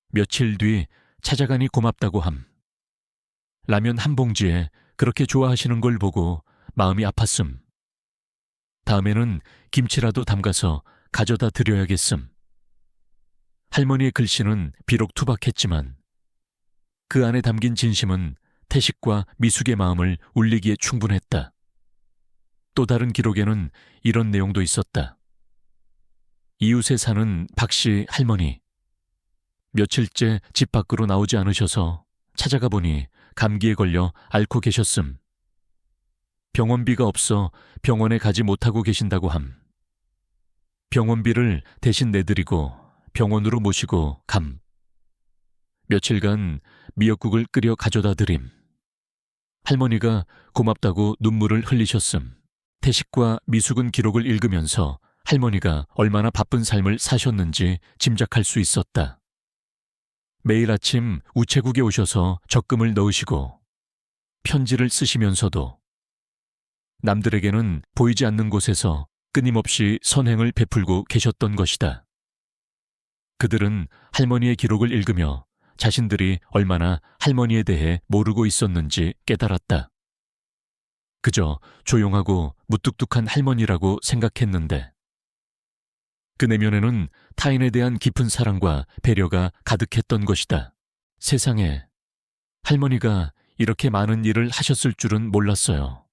며칠 뒤 찾아가니 고맙다고 함. 라면 한 봉지에 그렇게 좋아하시는 걸 보고 마음이 아팠음. 다음에는 김치라도 담가서 가져다 드려야겠음. 할머니의 글씨는 비록 투박했지만 그 안에 담긴 진심은 태식과 미숙의 마음을 울리기에 충분했다. 또 다른 기록에는 이런 내용도 있었다. 이웃에 사는 박씨 할머니. 며칠째 집 밖으로 나오지 않으셔서 찾아가 보니 감기에 걸려 앓고 계셨음. 병원비가 없어 병원에 가지 못하고 계신다고 함. 병원비를 대신 내드리고 병원으로 모시고 감. 며칠간 미역국을 끓여 가져다 드림. 할머니가 고맙다고 눈물을 흘리셨음. 태식과 미숙은 기록을 읽으면서 할머니가 얼마나 바쁜 삶을 사셨는지 짐작할 수 있었다. 매일 아침 우체국에 오셔서 적금을 넣으시고 편지를 쓰시면서도 남들에게는 보이지 않는 곳에서 끊임없이 선행을 베풀고 계셨던 것이다. 그들은 할머니의 기록을 읽으며 자신들이 얼마나 할머니에 대해 모르고 있었는지 깨달았다. 그저 조용하고 무뚝뚝한 할머니라고 생각했는데 그 내면에는 타인에 대한 깊은 사랑과 배려가 가득했던 것이다. 세상에 할머니가 이렇게 많은 일을 하셨을 줄은 몰랐어요.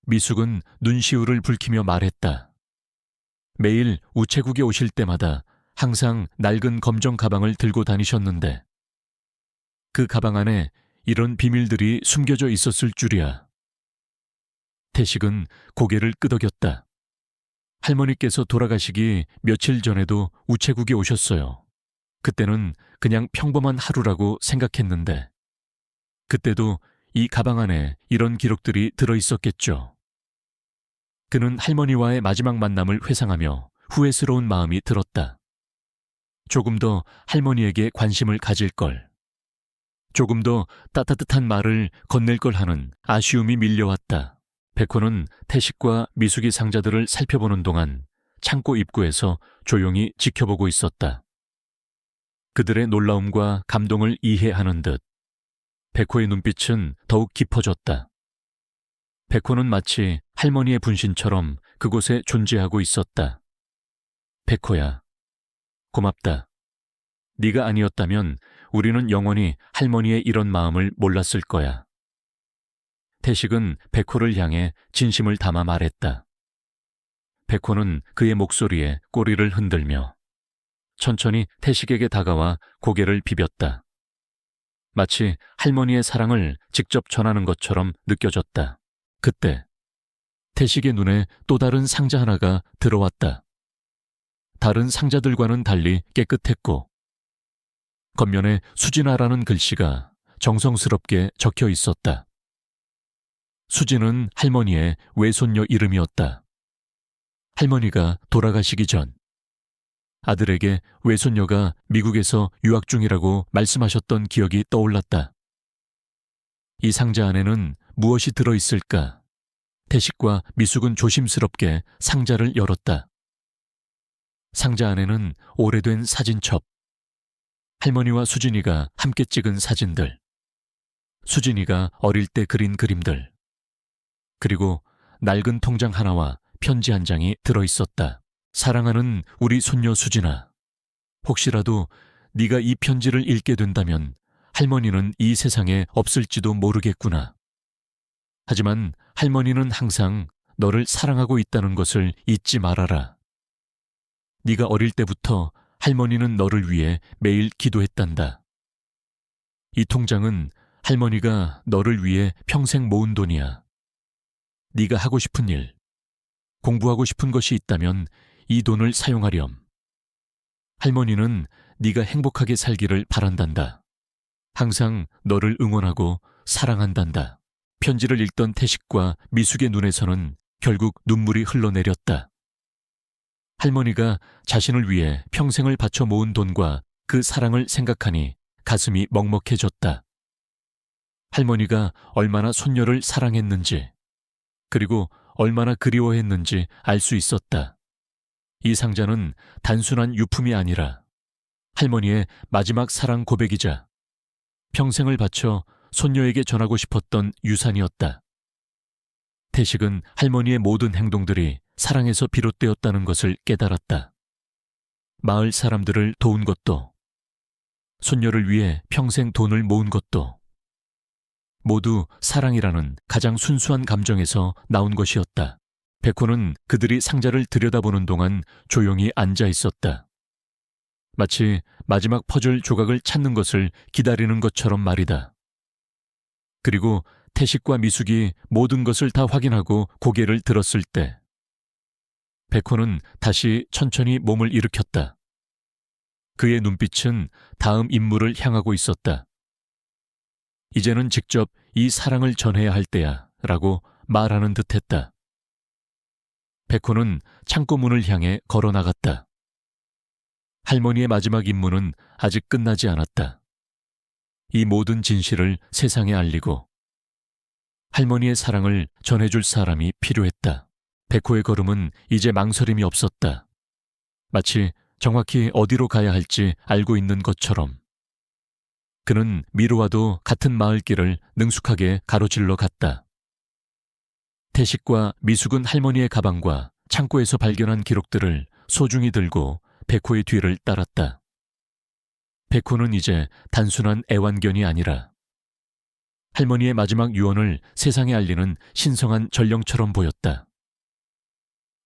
미숙은 눈시울을 붉히며 말했다. 매일 우체국에 오실 때마다 항상 낡은 검정 가방을 들고 다니셨는데 그 가방 안에 이런 비밀들이 숨겨져 있었을 줄이야. 태식은 고개를 끄덕였다. 할머니께서 돌아가시기 며칠 전에도 우체국에 오셨어요. 그때는 그냥 평범한 하루라고 생각했는데 그때도 이 가방 안에 이런 기록들이 들어있었겠죠. 그는 할머니와의 마지막 만남을 회상하며 후회스러운 마음이 들었다. 조금 더 할머니에게 관심을 가질 걸. 조금 더 따뜻한 말을 건넬 걸 하는 아쉬움이 밀려왔다. 백호는 태식과 미숙이 상자들을 살펴보는 동안 창고 입구에서 조용히 지켜보고 있었다. 그들의 놀라움과 감동을 이해하는 듯 백호의 눈빛은 더욱 깊어졌다. 백호는 마치 할머니의 분신처럼 그곳에 존재하고 있었다. 백호야, 고맙다. 네가 아니었다면 우리는 영원히 할머니의 이런 마음을 몰랐을 거야. 태식은 백호를 향해 진심을 담아 말했다. 백호는 그의 목소리에 꼬리를 흔들며 천천히 태식에게 다가와 고개를 비볐다. 마치 할머니의 사랑을 직접 전하는 것처럼 느껴졌다. 그때 태식의 눈에 또 다른 상자 하나가 들어왔다. 다른 상자들과는 달리 깨끗했고 겉면에 수진아라는 글씨가 정성스럽게 적혀 있었다. 수진은 할머니의 외손녀 이름이었다. 할머니가 돌아가시기 전 아들에게 외손녀가 미국에서 유학 중이라고 말씀하셨던 기억이 떠올랐다. 이 상자 안에는 무엇이 들어있을까? 태식과 미숙은 조심스럽게 상자를 열었다. 상자 안에는 오래된 사진첩, 할머니와 수진이가 함께 찍은 사진들, 수진이가 어릴 때 그린 그림들, 그리고 낡은 통장 하나와 편지 한 장이 들어있었다. 사랑하는 우리 손녀 수진아, 혹시라도 네가 이 편지를 읽게 된다면 할머니는 이 세상에 없을지도 모르겠구나. 하지만 할머니는 항상 너를 사랑하고 있다는 것을 잊지 말아라. 네가 어릴 때부터 할머니는 너를 위해 매일 기도했단다. 이 통장은 할머니가 너를 위해 평생 모은 돈이야. 네가 하고 싶은 일, 공부하고 싶은 것이 있다면 이 돈을 사용하렴. 할머니는 네가 행복하게 살기를 바란단다. 항상 너를 응원하고 사랑한단다. 편지를 읽던 태식과 미숙의 눈에서는 결국 눈물이 흘러내렸다. 할머니가 자신을 위해 평생을 바쳐 모은 돈과 그 사랑을 생각하니 가슴이 먹먹해졌다. 할머니가 얼마나 손녀를 사랑했는지, 그리고 얼마나 그리워했는지 알 수 있었다. 이 상자는 단순한 유품이 아니라 할머니의 마지막 사랑 고백이자 평생을 바쳐 손녀에게 전하고 싶었던 유산이었다. 태식은 할머니의 모든 행동들이 사랑에서 비롯되었다는 것을 깨달았다. 마을 사람들을 도운 것도, 손녀를 위해 평생 돈을 모은 것도 모두 사랑이라는 가장 순수한 감정에서 나온 것이었다. 백호는 그들이 상자를 들여다보는 동안 조용히 앉아 있었다. 마치 마지막 퍼즐 조각을 찾는 것을 기다리는 것처럼 말이다. 그리고 태식과 미숙이 모든 것을 다 확인하고 고개를 들었을 때 백호는 다시 천천히 몸을 일으켰다. 그의 눈빛은 다음 임무를 향하고 있었다. 이제는 직접 이 사랑을 전해야 할 때야 라고 말하는 듯했다. 백호는 창고 문을 향해 걸어 나갔다. 할머니의 마지막 임무는 아직 끝나지 않았다. 이 모든 진실을 세상에 알리고 할머니의 사랑을 전해줄 사람이 필요했다. 백호의 걸음은 이제 망설임이 없었다. 마치 정확히 어디로 가야 할지 알고 있는 것처럼. 그는 미루와도 같은 마을길을 능숙하게 가로질러 갔다. 태식과 미숙은 할머니의 가방과 창고에서 발견한 기록들을 소중히 들고 백호의 뒤를 따랐다. 백호는 이제 단순한 애완견이 아니라 할머니의 마지막 유언을 세상에 알리는 신성한 전령처럼 보였다.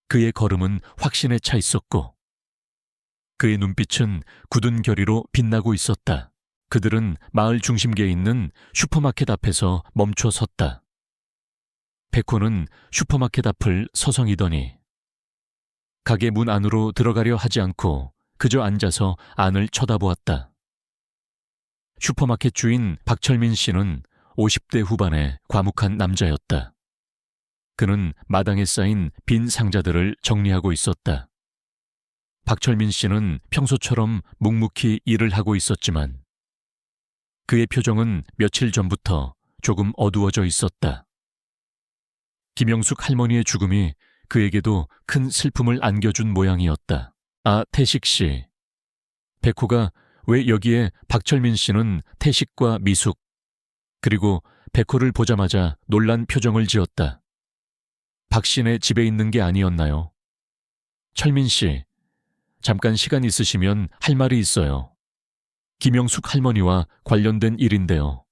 그의 걸음은 확신에 차 있었고 그의 눈빛은 굳은 결의로 빛나고 있었다. 그들은 마을 중심계에 있는 슈퍼마켓 앞에서 멈춰 섰다. 백호는 슈퍼마켓 앞을 서성이더니 가게 문 안으로 들어가려 하지 않고 그저 앉아서 안을 쳐다보았다. 슈퍼마켓 주인 박철민 씨는 50대 후반의 과묵한 남자였다. 그는 마당에 쌓인 빈 상자들을 정리하고 있었다. 박철민 씨는 평소처럼 묵묵히 일을 하고 있었지만 그의 표정은 며칠 전부터 조금 어두워져 있었다. 김영숙 할머니의 죽음이 그에게도 큰 슬픔을 안겨준 모양이었다. 아, 태식 씨. 백호가 왜 여기에 박철민 씨는 태식과 미숙, 그리고 백호를 보자마자 놀란 표정을 지었다. 박 씨네 집에 있는 게 아니었나요? 철민 씨, 잠깐 시간 있으시면 할 말이 있어요. 김영숙 할머니와 관련된 일인데요.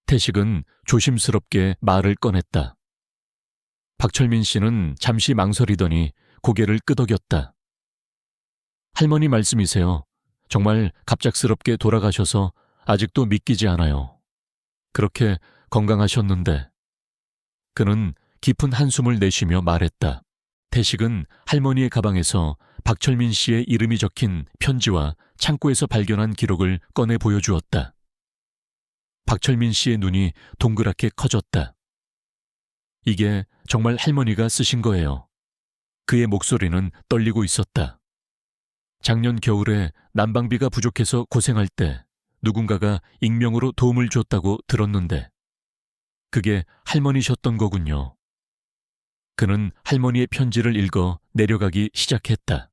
태식은 조심스럽게 말을 꺼냈다. 박철민 씨는 잠시 망설이더니 고개를 끄덕였다. 할머니 말씀이세요. 정말 갑작스럽게 돌아가셔서 아직도 믿기지 않아요. 그렇게 건강하셨는데. 그는 깊은 한숨을 내쉬며 말했다. 태식은 할머니의 가방에서 박철민 씨의 이름이 적힌 편지와 창고에서 발견한 기록을 꺼내 보여주었다. 박철민 씨의 눈이 동그랗게 커졌다. 이게 정말 할머니가 쓰신 거예요. 그의 목소리는 떨리고 있었다. 작년 겨울에 난방비가 부족해서 고생할 때 누군가가 익명으로 도움을 줬다고 들었는데 그게 할머니셨던 거군요. 그는 할머니의 편지를 읽어 내려가기 시작했다.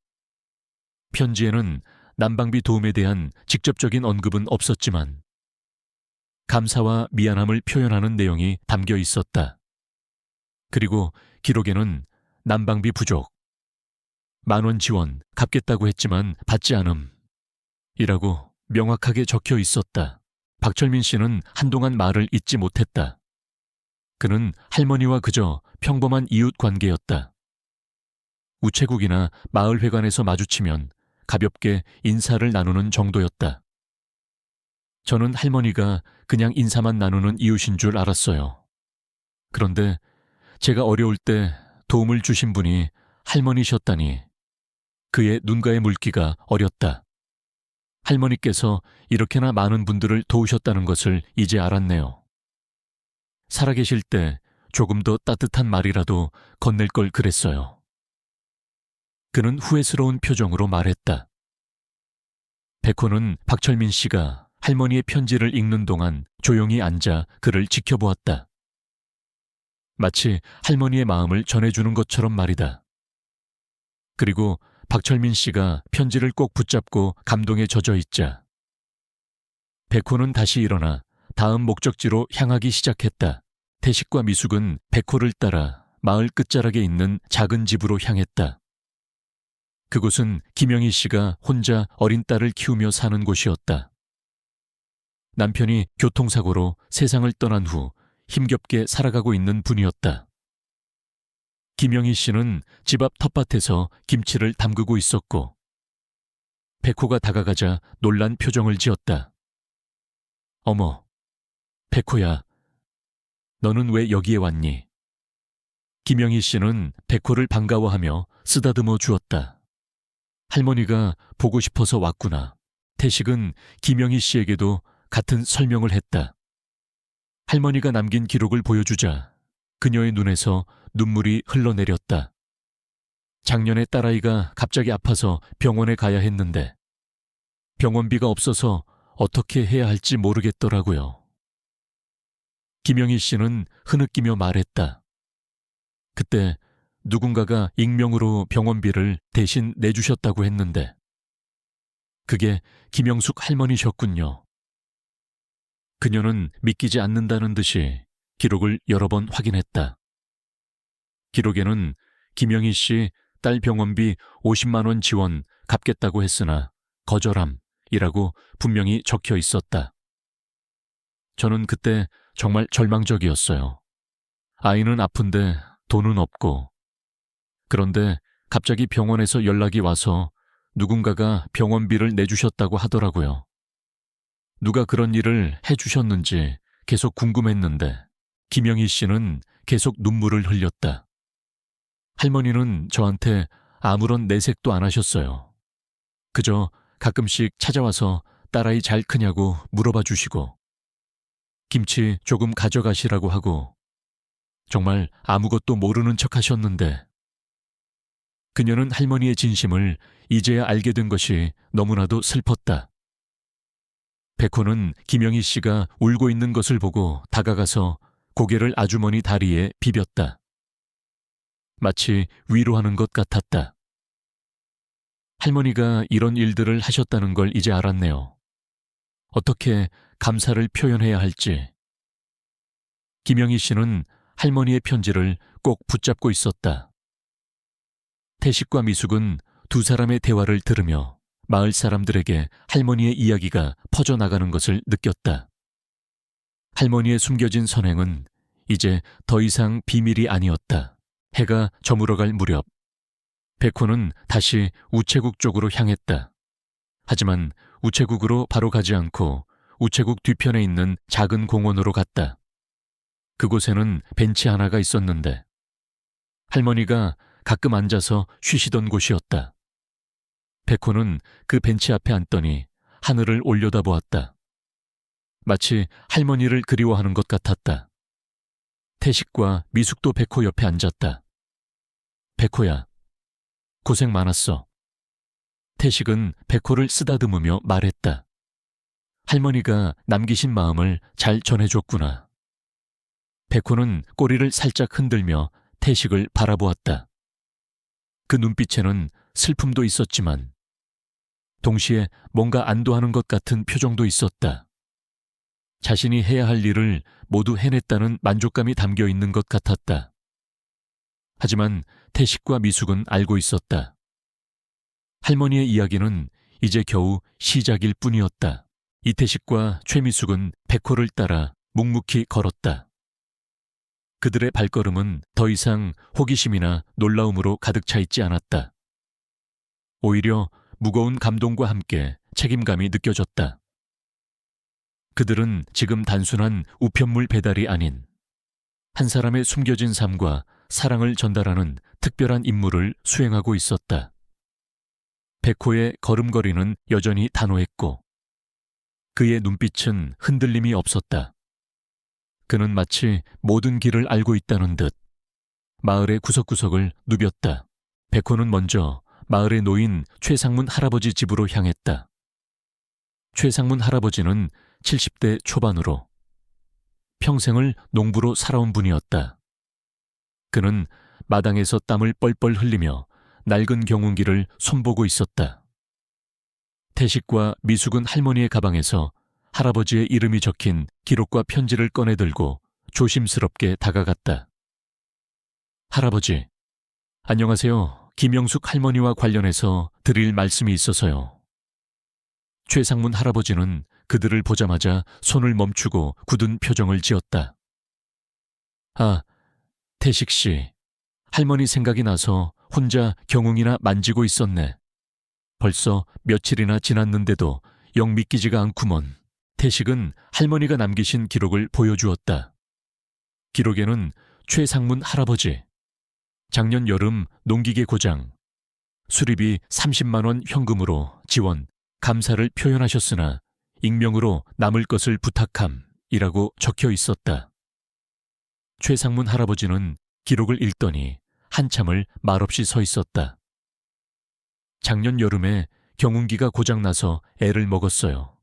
편지에는 난방비 도움에 대한 직접적인 언급은 없었지만 감사와 미안함을 표현하는 내용이 담겨 있었다. 그리고 기록에는 난방비 부족, 10,000원 지원 갚겠다고 했지만 받지 않음 이라고 명확하게 적혀 있었다. 박철민 씨는 한동안 말을 잇지 못했다. 그는 할머니와 그저 평범한 이웃 관계였다. 우체국이나 마을회관에서 마주치면 가볍게 인사를 나누는 정도였다. 저는 할머니가 그냥 인사만 나누는 이웃인 줄 알았어요. 그런데 제가 어려울 때 도움을 주신 분이 할머니셨다니 그의 눈가의 물기가 어렸다. 할머니께서 이렇게나 많은 분들을 도우셨다는 것을 이제 알았네요. 살아계실 때 조금 더 따뜻한 말이라도 건넬 걸 그랬어요. 그는 후회스러운 표정으로 말했다. 백호는 박철민 씨가 할머니의 편지를 읽는 동안 조용히 앉아 그를 지켜보았다. 마치 할머니의 마음을 전해주는 것처럼 말이다. 그리고 박철민 씨가 편지를 꼭 붙잡고 감동에 젖어 있자 백호는 다시 일어나 다음 목적지로 향하기 시작했다. 태식과 미숙은 백호를 따라 마을 끝자락에 있는 작은 집으로 향했다. 그곳은 김영희 씨가 혼자 어린 딸을 키우며 사는 곳이었다. 남편이 교통사고로 세상을 떠난 후 힘겹게 살아가고 있는 분이었다. 김영희 씨는 집 앞 텃밭에서 김치를 담그고 있었고 백호가 다가가자 놀란 표정을 지었다. 어머, 백호야, 너는 왜 여기에 왔니? 김영희 씨는 백호를 반가워하며 쓰다듬어 주었다. 할머니가 보고 싶어서 왔구나. 태식은 김영희 씨에게도 같은 설명을 했다. 할머니가 남긴 기록을 보여주자 그녀의 눈에서 눈물이 흘러내렸다. 작년에 딸아이가 갑자기 아파서 병원에 가야 했는데 병원비가 없어서 어떻게 해야 할지 모르겠더라고요. 김영희 씨는 흐느끼며 말했다. 그때 누군가가 익명으로 병원비를 대신 내주셨다고 했는데 그게 김영숙 할머니셨군요. 그녀는 믿기지 않는다는 듯이 기록을 여러 번 확인했다. 기록에는 김영희 씨 딸 병원비 50만 원 지원 갚겠다고 했으나 거절함이라고 분명히 적혀 있었다. 저는 그때 정말 절망적이었어요. 아이는 아픈데 돈은 없고. 그런데 갑자기 병원에서 연락이 와서 누군가가 병원비를 내주셨다고 하더라고요. 누가 그런 일을 해주셨는지 계속 궁금했는데 김영희 씨는 계속 눈물을 흘렸다. 할머니는 저한테 아무런 내색도 안 하셨어요. 그저 가끔씩 찾아와서 딸아이 잘 크냐고 물어봐 주시고 김치 조금 가져가시라고 하고 정말 아무것도 모르는 척 하셨는데 그녀는 할머니의 진심을 이제야 알게 된 것이 너무나도 슬펐다. 백호는 김영희 씨가 울고 있는 것을 보고 다가가서 고개를 아주머니 다리에 비볐다. 마치 위로하는 것 같았다. 할머니가 이런 일들을 하셨다는 걸 이제 알았네요. 어떻게 감사를 표현해야 할지. 김영희 씨는 할머니의 편지를 꼭 붙잡고 있었다. 태식과 미숙은 두 사람의 대화를 들으며 마을 사람들에게 할머니의 이야기가 퍼져나가는 것을 느꼈다. 할머니의 숨겨진 선행은 이제 더 이상 비밀이 아니었다. 해가 저물어갈 무렵 백호는 다시 우체국 쪽으로 향했다. 하지만 우체국으로 바로 가지 않고 우체국 뒤편에 있는 작은 공원으로 갔다. 그곳에는 벤치 하나가 있었는데 할머니가 가끔 앉아서 쉬시던 곳이었다. 백호는 그 벤치 앞에 앉더니 하늘을 올려다보았다. 마치 할머니를 그리워하는 것 같았다. 태식과 미숙도 백호 옆에 앉았다. 백호야, 고생 많았어. 태식은 백호를 쓰다듬으며 말했다. 할머니가 남기신 마음을 잘 전해줬구나. 백호는 꼬리를 살짝 흔들며 태식을 바라보았다. 그 눈빛에는 슬픔도 있었지만 동시에 뭔가 안도하는 것 같은 표정도 있었다. 자신이 해야 할 일을 모두 해냈다는 만족감이 담겨 있는 것 같았다. 하지만 태식과 미숙은 알고 있었다. 할머니의 이야기는 이제 겨우 시작일 뿐이었다. 이태식과 최미숙은 백호를 따라 묵묵히 걸었다. 그들의 발걸음은 더 이상 호기심이나 놀라움으로 가득 차 있지 않았다. 오히려 무거운 감동과 함께 책임감이 느껴졌다. 그들은 지금 단순한 우편물 배달이 아닌 한 사람의 숨겨진 삶과 사랑을 전달하는 특별한 임무를 수행하고 있었다. 백호의 걸음걸이는 여전히 단호했고 그의 눈빛은 흔들림이 없었다. 그는 마치 모든 길을 알고 있다는 듯 마을의 구석구석을 누볐다. 백호는 먼저 마을에 놓인 최상문 할아버지 집으로 향했다. 최상문 할아버지는 70대 초반으로 평생을 농부로 살아온 분이었다. 그는 마당에서 땀을 뻘뻘 흘리며 낡은 경운기를 손보고 있었다. 태식과 미숙은 할머니의 가방에서 할아버지의 이름이 적힌 기록과 편지를 꺼내들고 조심스럽게 다가갔다. 할아버지, 안녕하세요. 김영숙 할머니와 관련해서 드릴 말씀이 있어서요. 최상문 할아버지는 그들을 보자마자 손을 멈추고 굳은 표정을 지었다. 아, 태식 씨, 할머니 생각이 나서 혼자 경웅이나 만지고 있었네. 벌써 며칠이나 지났는데도 영 믿기지가 않구먼. 태식은 할머니가 남기신 기록을 보여주었다. 기록에는 최상문 할아버지, 작년 여름 농기계 고장, 수리비 30만 원 현금으로 지원, 감사를 표현하셨으나 익명으로 남을 것을 부탁함이라고 적혀 있었다. 최상문 할아버지는 기록을 읽더니 한참을 말없이 서 있었다. 작년 여름에 경운기가 고장나서 애를 먹었어요.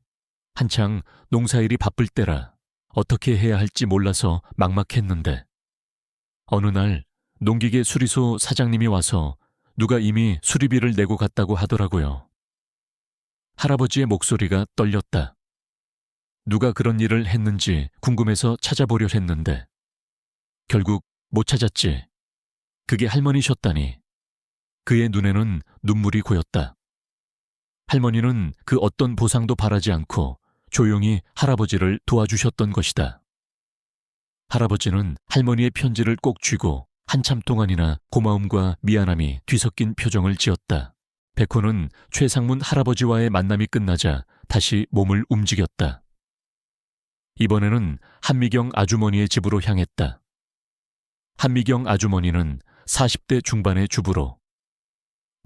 한창 농사일이 바쁠 때라 어떻게 해야 할지 몰라서 막막했는데 어느 날 농기계 수리소 사장님이 와서 누가 이미 수리비를 내고 갔다고 하더라고요. 할아버지의 목소리가 떨렸다. 누가 그런 일을 했는지 궁금해서 찾아보려 했는데 결국 못 찾았지. 그게 할머니셨다니. 그의 눈에는 눈물이 고였다. 할머니는 그 어떤 보상도 바라지 않고 조용히 할아버지를 도와주셨던 것이다. 할아버지는 할머니의 편지를 꼭 쥐고 한참 동안이나 고마움과 미안함이 뒤섞인 표정을 지었다. 백호는 최상문 할아버지와의 만남이 끝나자 다시 몸을 움직였다. 이번에는 한미경 아주머니의 집으로 향했다. 한미경 아주머니는 40대 중반의 주부로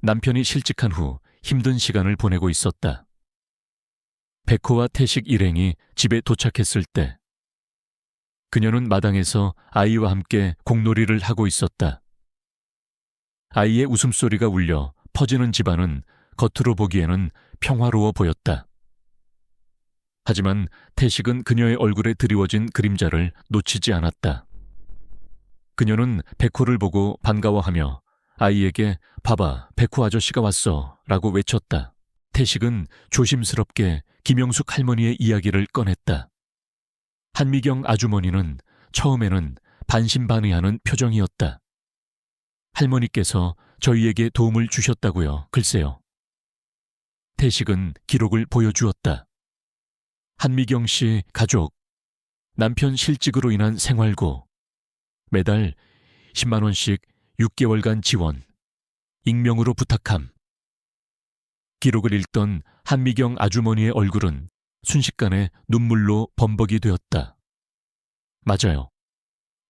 남편이 실직한 후 힘든 시간을 보내고 있었다. 백호와 태식 일행이 집에 도착했을 때 그녀는 마당에서 아이와 함께 공놀이를 하고 있었다. 아이의 웃음소리가 울려 퍼지는 집안은 겉으로 보기에는 평화로워 보였다. 하지만 태식은 그녀의 얼굴에 드리워진 그림자를 놓치지 않았다. 그녀는 백호를 보고 반가워하며 아이에게 봐봐, 백호 아저씨가 왔어 라고 외쳤다. 태식은 조심스럽게 김영숙 할머니의 이야기를 꺼냈다. 한미경 아주머니는 처음에는 반신반의하는 표정이었다. 할머니께서 저희에게 도움을 주셨다고요. 글쎄요. 태식은 기록을 보여주었다. 한미경 씨 가족, 남편 실직으로 인한 생활고, 매달 10만 원씩 6개월간 지원, 익명으로 부탁함. 기록을 읽던 한미경 아주머니의 얼굴은 순식간에 눈물로 범벅이 되었다. 맞아요.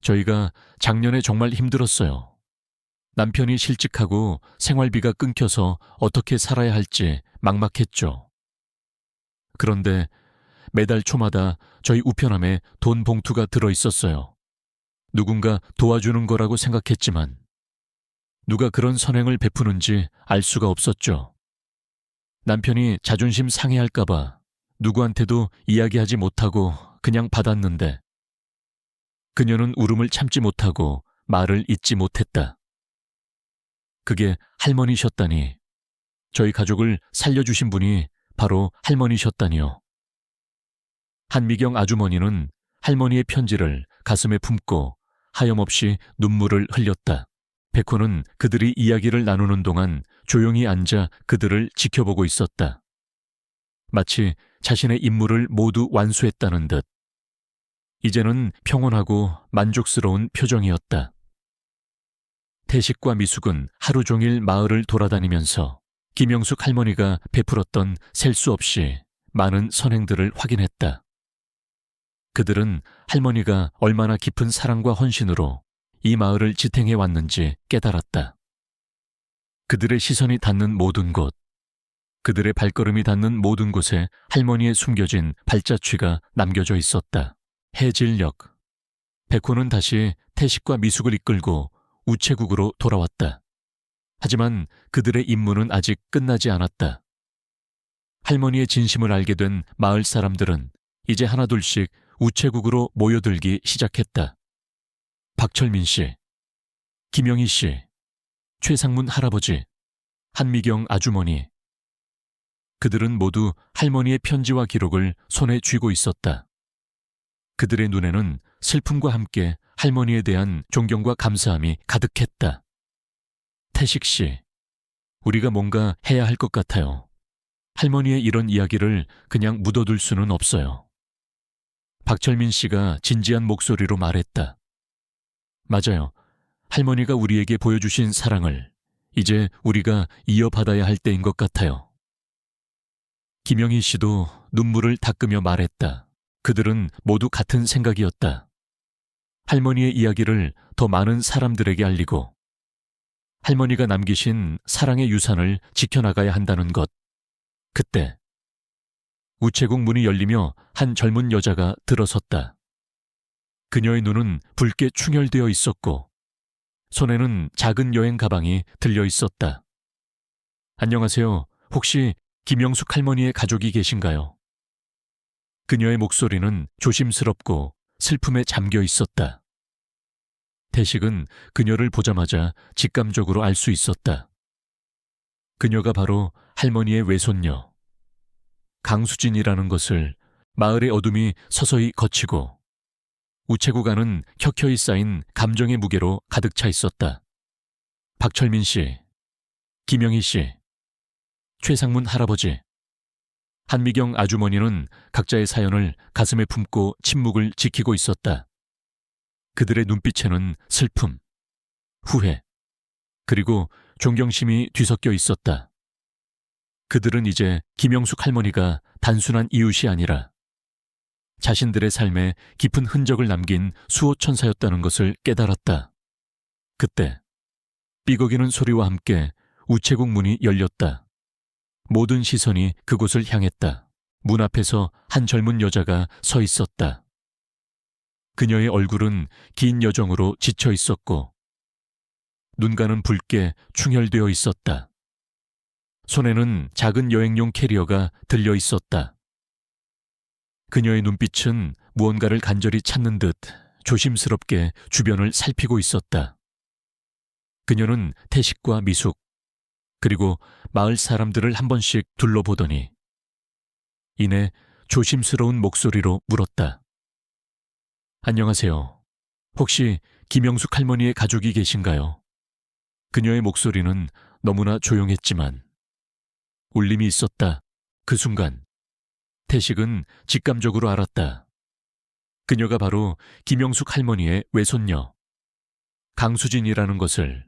저희가 작년에 정말 힘들었어요. 남편이 실직하고 생활비가 끊겨서 어떻게 살아야 할지 막막했죠. 그런데 매달 초마다 저희 우편함에 돈 봉투가 들어 있었어요. 누군가 도와주는 거라고 생각했지만 누가 그런 선행을 베푸는지 알 수가 없었죠. 남편이 자존심 상해할까봐 누구한테도 이야기하지 못하고 그냥 받았는데 그녀는 울음을 참지 못하고 말을 잇지 못했다. 그게 할머니셨다니. 저희 가족을 살려주신 분이 바로 할머니셨다니요. 한미경 아주머니는 할머니의 편지를 가슴에 품고 하염없이 눈물을 흘렸다. 백호는 그들이 이야기를 나누는 동안 조용히 앉아 그들을 지켜보고 있었다. 마치 자신의 임무를 모두 완수했다는 듯. 이제는 평온하고 만족스러운 표정이었다. 태식과 미숙은 하루 종일 마을을 돌아다니면서 김영숙 할머니가 베풀었던 셀 수 없이 많은 선행들을 확인했다. 그들은 할머니가 얼마나 깊은 사랑과 헌신으로 이 마을을 지탱해 왔는지 깨달았다. 그들의 시선이 닿는 모든 곳, 그들의 발걸음이 닿는 모든 곳에 할머니의 숨겨진 발자취가 남겨져 있었다. 해질녘, 백호는 다시 태식과 미숙을 이끌고 우체국으로 돌아왔다. 하지만 그들의 임무는 아직 끝나지 않았다. 할머니의 진심을 알게 된 마을 사람들은 이제 하나둘씩 우체국으로 모여들기 시작했다. 박철민 씨, 김영희 씨, 최상문 할아버지, 한미경 아주머니. 그들은 모두 할머니의 편지와 기록을 손에 쥐고 있었다. 그들의 눈에는 슬픔과 함께 할머니에 대한 존경과 감사함이 가득했다. 태식 씨, 우리가 뭔가 해야 할 것 같아요. 할머니의 이런 이야기를 그냥 묻어둘 수는 없어요. 박철민 씨가 진지한 목소리로 말했다. 맞아요. 할머니가 우리에게 보여주신 사랑을 이제 우리가 이어받아야 할 때인 것 같아요. 김영희 씨도 눈물을 닦으며 말했다. 그들은 모두 같은 생각이었다. 할머니의 이야기를 더 많은 사람들에게 알리고 할머니가 남기신 사랑의 유산을 지켜나가야 한다는 것. 그때 우체국 문이 열리며 한 젊은 여자가 들어섰다. 그녀의 눈은 붉게 충혈되어 있었고 손에는 작은 여행 가방이 들려 있었다. 안녕하세요. 혹시 김영숙 할머니의 가족이 계신가요? 그녀의 목소리는 조심스럽고 슬픔에 잠겨 있었다. 태식은 그녀를 보자마자 직감적으로 알 수 있었다. 그녀가 바로 할머니의 외손녀, 강수진이라는 것을 마을의 어둠이 서서히 걷히고 우체국 안은 켜켜이 쌓인 감정의 무게로 가득 차 있었다. 박철민 씨, 김영희 씨, 최상문 할아버지, 한미경 아주머니는 각자의 사연을 가슴에 품고 침묵을 지키고 있었다. 그들의 눈빛에는 슬픔, 후회, 그리고 존경심이 뒤섞여 있었다. 그들은 이제 김영숙 할머니가 단순한 이웃이 아니라 자신들의 삶에 깊은 흔적을 남긴 수호천사였다는 것을 깨달았다. 그때 삐걱이는 소리와 함께 우체국 문이 열렸다. 모든 시선이 그곳을 향했다. 문 앞에서 한 젊은 여자가 서 있었다. 그녀의 얼굴은 긴 여정으로 지쳐 있었고 눈가는 붉게 충혈되어 있었다. 손에는 작은 여행용 캐리어가 들려 있었다. 그녀의 눈빛은 무언가를 간절히 찾는 듯 조심스럽게 주변을 살피고 있었다. 그녀는 태식과 미숙, 그리고 마을 사람들을 한 번씩 둘러보더니 이내 조심스러운 목소리로 물었다. 안녕하세요. 혹시 김영숙 할머니의 가족이 계신가요? 그녀의 목소리는 너무나 조용했지만 울림이 있었다. 그 순간 태식은 직감적으로 알았다. 그녀가 바로 김영숙 할머니의 외손녀, 강수진이라는 것을.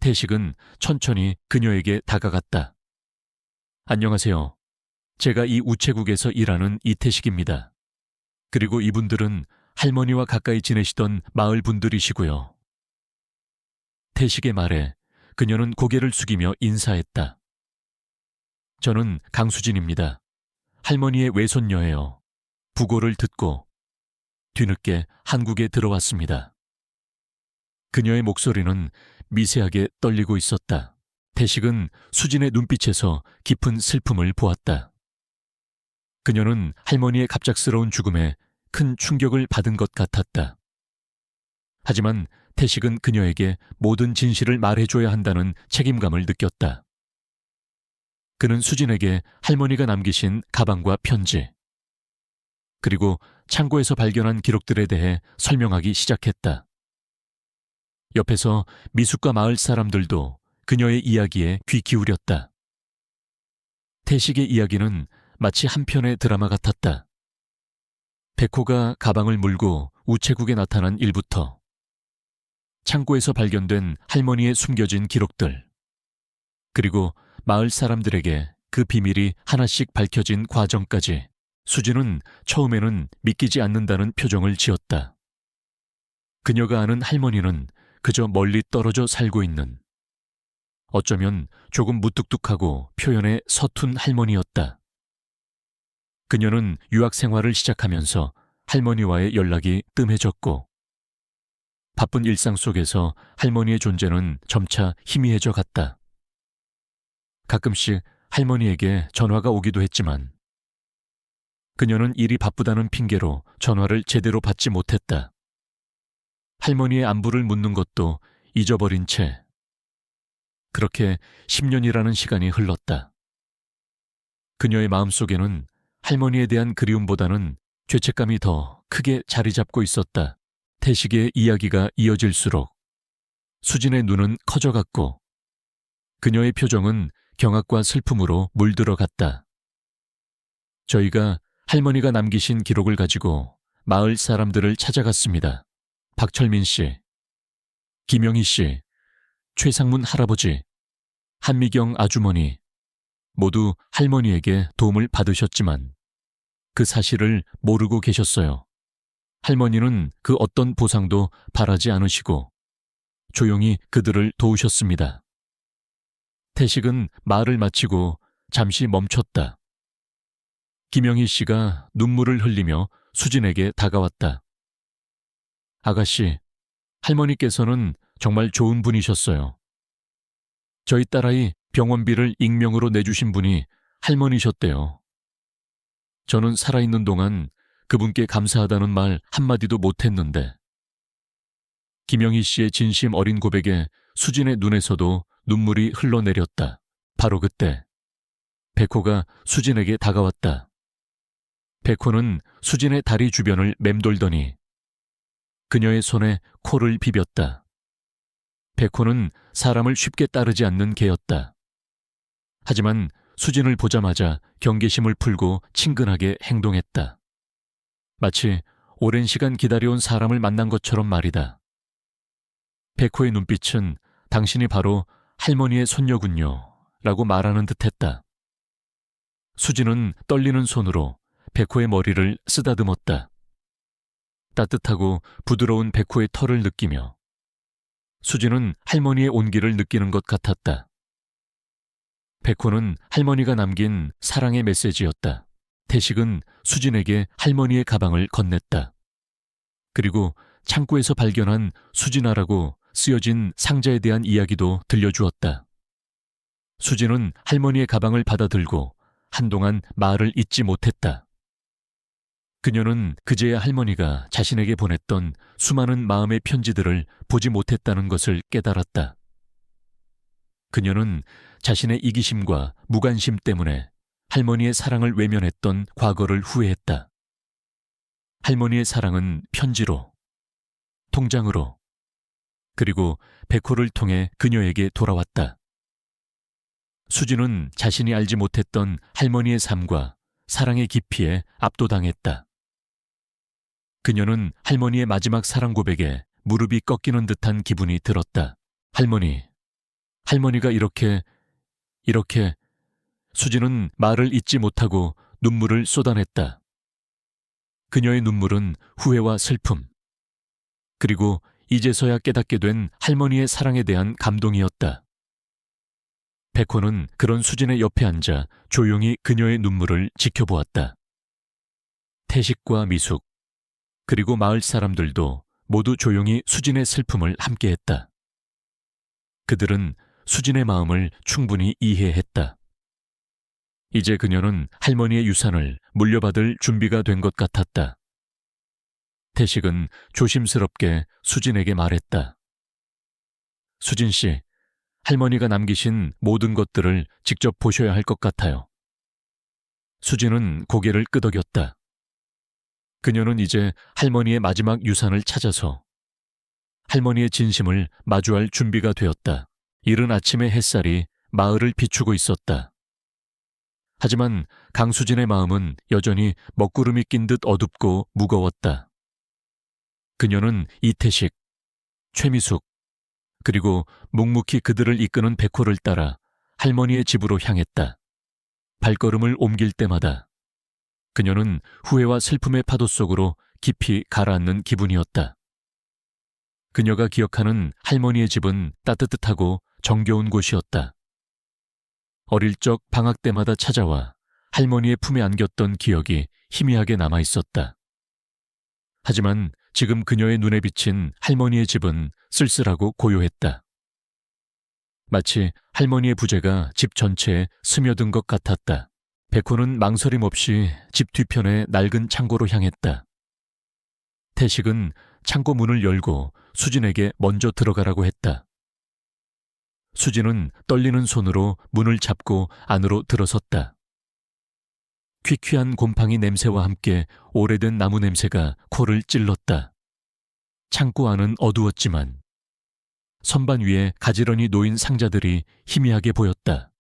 태식은 천천히 그녀에게 다가갔다. 안녕하세요. 제가 이 우체국에서 일하는 이태식입니다. 그리고 이분들은 할머니와 가까이 지내시던 마을 분들이시고요. 태식의 말에 그녀는 고개를 숙이며 인사했다. 저는 강수진입니다. 할머니의 외손녀예요. 부고를 듣고 뒤늦게 한국에 들어왔습니다. 그녀의 목소리는 미세하게 떨리고 있었다. 태식은 수진의 눈빛에서 깊은 슬픔을 보았다. 그녀는 할머니의 갑작스러운 죽음에 큰 충격을 받은 것 같았다. 하지만 태식은 그녀에게 모든 진실을 말해줘야 한다는 책임감을 느꼈다. 그는 수진에게 할머니가 남기신 가방과 편지, 그리고 창고에서 발견한 기록들에 대해 설명하기 시작했다. 옆에서 미숙과 마을 사람들도 그녀의 이야기에 귀 기울였다. 태식의 이야기는 마치 한 편의 드라마 같았다. 백호가 가방을 물고 우체국에 나타난 일부터 창고에서 발견된 할머니의 숨겨진 기록들, 그리고 마을 사람들에게 그 비밀이 하나씩 밝혀진 과정까지 수진은 처음에는 믿기지 않는다는 표정을 지었다. 그녀가 아는 할머니는 그저 멀리 떨어져 살고 있는, 어쩌면 조금 무뚝뚝하고 표현에 서툰 할머니였다. 그녀는 유학 생활을 시작하면서 할머니와의 연락이 뜸해졌고 바쁜 일상 속에서 할머니의 존재는 점차 희미해져 갔다. 가끔씩 할머니에게 전화가 오기도 했지만 그녀는 일이 바쁘다는 핑계로 전화를 제대로 받지 못했다. 할머니의 안부를 묻는 것도 잊어버린 채 그렇게 10년이라는 시간이 흘렀다. 그녀의 마음속에는 할머니에 대한 그리움보다는 죄책감이 더 크게 자리 잡고 있었다. 태식의 이야기가 이어질수록 수진의 눈은 커져갔고 그녀의 표정은 경악과 슬픔으로 물들어갔다. 저희가 할머니가 남기신 기록을 가지고 마을 사람들을 찾아갔습니다. 박철민 씨, 김영희 씨, 최상문 할아버지, 한미경 아주머니 모두 할머니에게 도움을 받으셨지만 그 사실을 모르고 계셨어요. 할머니는 그 어떤 보상도 바라지 않으시고 조용히 그들을 도우셨습니다. 태식은 말을 마치고 잠시 멈췄다. 김영희 씨가 눈물을 흘리며 수진에게 다가왔다. 아가씨, 할머니께서는 정말 좋은 분이셨어요. 저희 딸아이 병원비를 익명으로 내주신 분이 할머니셨대요. 저는 살아있는 동안 그분께 감사하다는 말 한마디도 못했는데 김영희 씨의 진심 어린 고백에 수진의 눈에서도 눈물이 흘러내렸다. 바로 그때 백호가 수진에게 다가왔다. 백호는 수진의 다리 주변을 맴돌더니 그녀의 손에 코를 비볐다. 백호는 사람을 쉽게 따르지 않는 개였다. 하지만 수진을 보자마자 경계심을 풀고 친근하게 행동했다. 마치 오랜 시간 기다려온 사람을 만난 것처럼 말이다. 백호의 눈빛은 당신이 바로 할머니의 손녀군요 라고 말하는 듯했다. 수진은 떨리는 손으로 백호의 머리를 쓰다듬었다. 따뜻하고 부드러운 백호의 털을 느끼며 수진은 할머니의 온기를 느끼는 것 같았다. 백호는 할머니가 남긴 사랑의 메시지였다. 태식은 수진에게 할머니의 가방을 건넸다. 그리고 창고에서 발견한 수진아라고 쓰여진 상자에 대한 이야기도 들려주었다. 수진은 할머니의 가방을 받아들고 한동안 말을 잇지 못했다. 그녀는 그제야 할머니가 자신에게 보냈던 수많은 마음의 편지들을 보지 못했다는 것을 깨달았다. 그녀는 자신의 이기심과 무관심 때문에 할머니의 사랑을 외면했던 과거를 후회했다. 할머니의 사랑은 편지로, 통장으로, 그리고 백호를 통해 그녀에게 돌아왔다. 수진은 자신이 알지 못했던 할머니의 삶과 사랑의 깊이에 압도당했다. 그녀는 할머니의 마지막 사랑 고백에 무릎이 꺾이는 듯한 기분이 들었다. 할머니가 이렇게 수진은 말을 잇지 못하고 눈물을 쏟아냈다. 그녀의 눈물은 후회와 슬픔, 그리고 이제서야 깨닫게 된 할머니의 사랑에 대한 감동이었다. 백호는 그런 수진의 옆에 앉아 조용히 그녀의 눈물을 지켜보았다. 태식과 미숙, 그리고 마을 사람들도 모두 조용히 수진의 슬픔을 함께했다. 그들은 수진의 마음을 충분히 이해했다. 이제 그녀는 할머니의 유산을 물려받을 준비가 된 것 같았다. 태식은 조심스럽게 수진에게 말했다. 수진 씨, 할머니가 남기신 모든 것들을 직접 보셔야 할 것 같아요. 수진은 고개를 끄덕였다. 그녀는 이제 할머니의 마지막 유산을 찾아서 할머니의 진심을 마주할 준비가 되었다. 이른 아침의 햇살이 마을을 비추고 있었다. 하지만 강수진의 마음은 여전히 먹구름이 낀 듯 어둡고 무거웠다. 그녀는 이태식, 최미숙, 그리고 묵묵히 그들을 이끄는 백호를 따라 할머니의 집으로 향했다. 발걸음을 옮길 때마다 그녀는 후회와 슬픔의 파도 속으로 깊이 가라앉는 기분이었다. 그녀가 기억하는 할머니의 집은 따뜻하고 정겨운 곳이었다. 어릴 적 방학 때마다 찾아와 할머니의 품에 안겼던 기억이 희미하게 남아있었다. 하지만 지금 그녀의 눈에 비친 할머니의 집은 쓸쓸하고 고요했다. 마치 할머니의 부재가 집 전체에 스며든 것 같았다. 백호는 망설임 없이 집 뒤편의 낡은 창고로 향했다. 태식은 창고 문을 열고 수진에게 먼저 들어가라고 했다. 수진은 떨리는 손으로 문을 잡고 안으로 들어섰다. 퀴퀴한 곰팡이 냄새와 함께 오래된 나무 냄새가 코를 찔렀다. 창고 안은 어두웠지만 선반 위에 가지런히 놓인 상자들이 희미하게 보였다.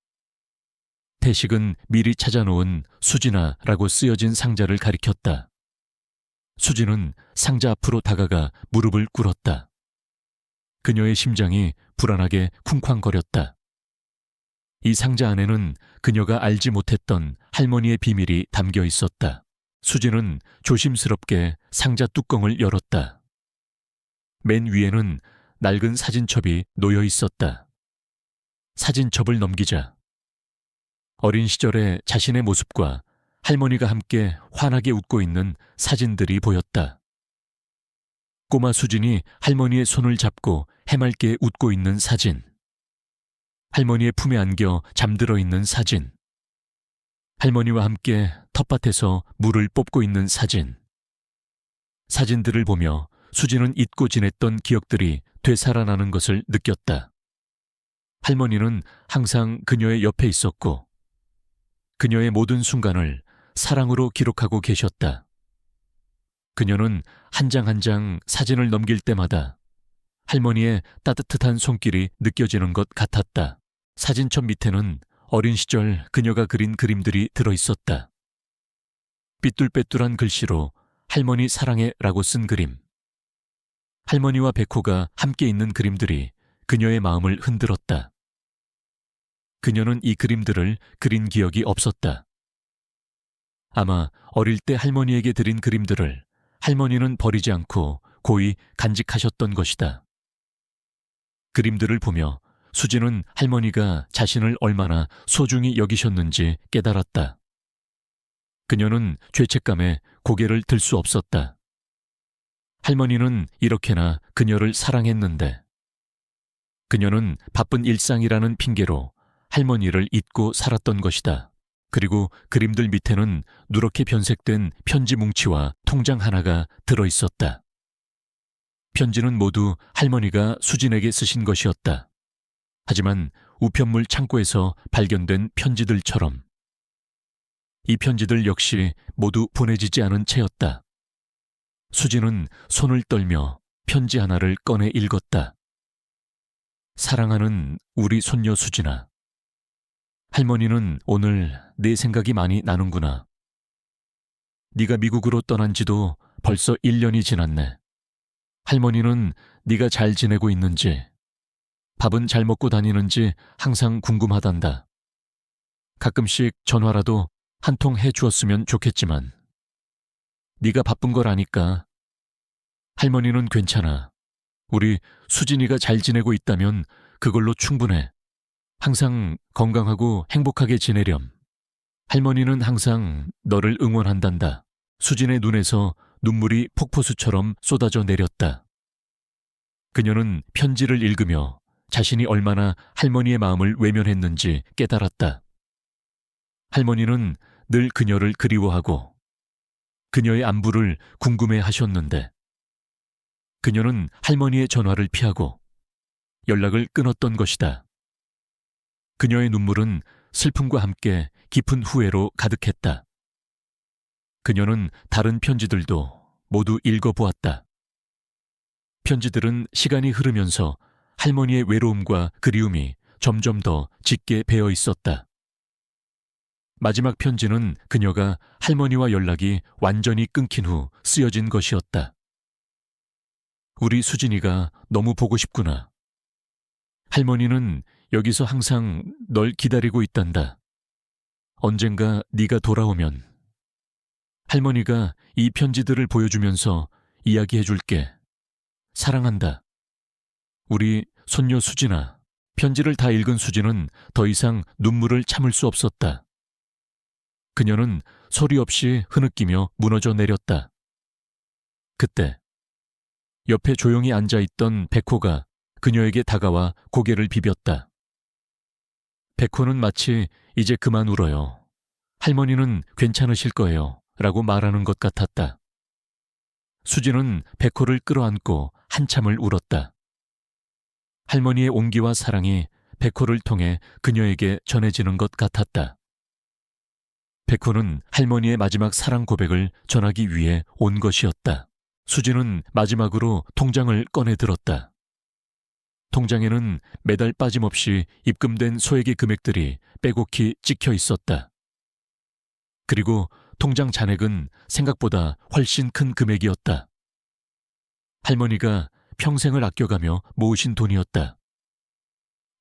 태식은 미리 찾아놓은 수진아라고 쓰여진 상자를 가리켰다. 수진은 상자 앞으로 다가가 무릎을 꿇었다. 그녀의 심장이 불안하게 쿵쾅거렸다. 이 상자 안에는 그녀가 알지 못했던 할머니의 비밀이 담겨 있었다. 수지는 조심스럽게 상자 뚜껑을 열었다. 맨 위에는 낡은 사진첩이 놓여 있었다. 사진첩을 넘기자 어린 시절의 자신의 모습과 할머니가 함께 환하게 웃고 있는 사진들이 보였다. 꼬마 수진이 할머니의 손을 잡고 해맑게 웃고 있는 사진. 할머니의 품에 안겨 잠들어 있는 사진. 할머니와 함께 텃밭에서 물을 뽑고 있는 사진. 사진들을 보며 수진은 잊고 지냈던 기억들이 되살아나는 것을 느꼈다. 할머니는 항상 그녀의 옆에 있었고 그녀의 모든 순간을 사랑으로 기록하고 계셨다. 그녀는 한 장 한 장 사진을 넘길 때마다 할머니의 따뜻한 손길이 느껴지는 것 같았다. 사진첩 밑에는 어린 시절 그녀가 그린 그림들이 들어 있었다. 삐뚤빼뚤한 글씨로 할머니 사랑해라고 쓴 그림. 할머니와 백호가 함께 있는 그림들이 그녀의 마음을 흔들었다. 그녀는 이 그림들을 그린 기억이 없었다. 아마 어릴 때 할머니에게 드린 그림들을 할머니는 버리지 않고 고이 간직하셨던 것이다. 그림들을 보며 수지는 할머니가 자신을 얼마나 소중히 여기셨는지 깨달았다. 그녀는 죄책감에 고개를 들 수 없었다. 할머니는 이렇게나 그녀를 사랑했는데 그녀는 바쁜 일상이라는 핑계로 할머니를 잊고 살았던 것이다. 그리고 그림들 밑에는 누렇게 변색된 편지 뭉치와 통장 하나가 들어 있었다. 편지는 모두 할머니가 수진에게 쓰신 것이었다. 하지만 우편물 창고에서 발견된 편지들처럼 이 편지들 역시 모두 보내지지 않은 채였다. 수진은 손을 떨며 편지 하나를 꺼내 읽었다. 사랑하는 우리 손녀 수진아. 할머니는 오늘 네 생각이 많이 나는구나. 네가 미국으로 떠난 지도 벌써 1년이 지났네. 할머니는 네가 잘 지내고 있는지, 밥은 잘 먹고 다니는지 항상 궁금하단다. 가끔씩 전화라도 한 통 해주었으면 좋겠지만 네가 바쁜 걸 아니까. 할머니는 괜찮아. 우리 수진이가 잘 지내고 있다면 그걸로 충분해. 항상 건강하고 행복하게 지내렴. 할머니는 항상 너를 응원한단다. 수진의 눈에서 눈물이 폭포수처럼 쏟아져 내렸다. 그녀는 편지를 읽으며 자신이 얼마나 할머니의 마음을 외면했는지 깨달았다. 할머니는 늘 그녀를 그리워하고 그녀의 안부를 궁금해 하셨는데 그녀는 할머니의 전화를 피하고 연락을 끊었던 것이다. 그녀의 눈물은 슬픔과 함께 깊은 후회로 가득했다. 그녀는 다른 편지들도 모두 읽어보았다. 편지들은 시간이 흐르면서 할머니의 외로움과 그리움이 점점 더 짙게 배어 있었다. 마지막 편지는 그녀가 할머니와 연락이 완전히 끊긴 후 쓰여진 것이었다. 우리 수진이가 너무 보고 싶구나. 할머니는 여기서 항상 널 기다리고 있단다. 언젠가 네가 돌아오면 할머니가 이 편지들을 보여주면서 이야기해줄게. 사랑한다. 우리 손녀 수진아. 편지를 다 읽은 수진은 더 이상 눈물을 참을 수 없었다. 그녀는 소리 없이 흐느끼며 무너져 내렸다. 그때 옆에 조용히 앉아있던 백호가 그녀에게 다가와 고개를 비볐다. 백호는 마치 이제 그만 울어요. 할머니는 괜찮으실 거예요. 라고 말하는 것 같았다. 수진은 백호를 끌어안고 한참을 울었다. 할머니의 온기와 사랑이 백호를 통해 그녀에게 전해지는 것 같았다. 백호는 할머니의 마지막 사랑 고백을 전하기 위해 온 것이었다. 수진은 마지막으로 통장을 꺼내 들었다. 통장에는 매달 빠짐없이 입금된 소액의 금액들이 빼곡히 찍혀 있었다. 그리고 통장 잔액은 생각보다 훨씬 큰 금액이었다. 할머니가 평생을 아껴가며 모으신 돈이었다.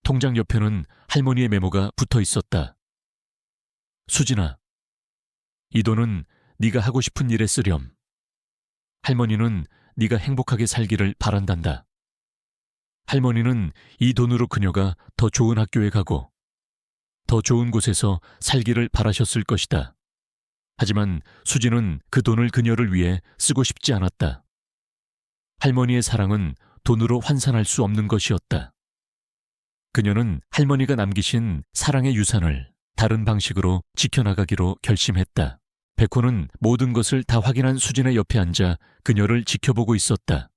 통장 옆에는 할머니의 메모가 붙어 있었다. 수진아, 이 돈은 네가 하고 싶은 일에 쓰렴. 할머니는 네가 행복하게 살기를 바란단다. 할머니는 이 돈으로 그녀가 더 좋은 학교에 가고 더 좋은 곳에서 살기를 바라셨을 것이다. 하지만 수지는 그 돈을 그녀를 위해 쓰고 싶지 않았다. 할머니의 사랑은 돈으로 환산할 수 없는 것이었다. 그녀는 할머니가 남기신 사랑의 유산을 다른 방식으로 지켜나가기로 결심했다. 백호는 모든 것을 다 확인한 수진의 옆에 앉아 그녀를 지켜보고 있었다.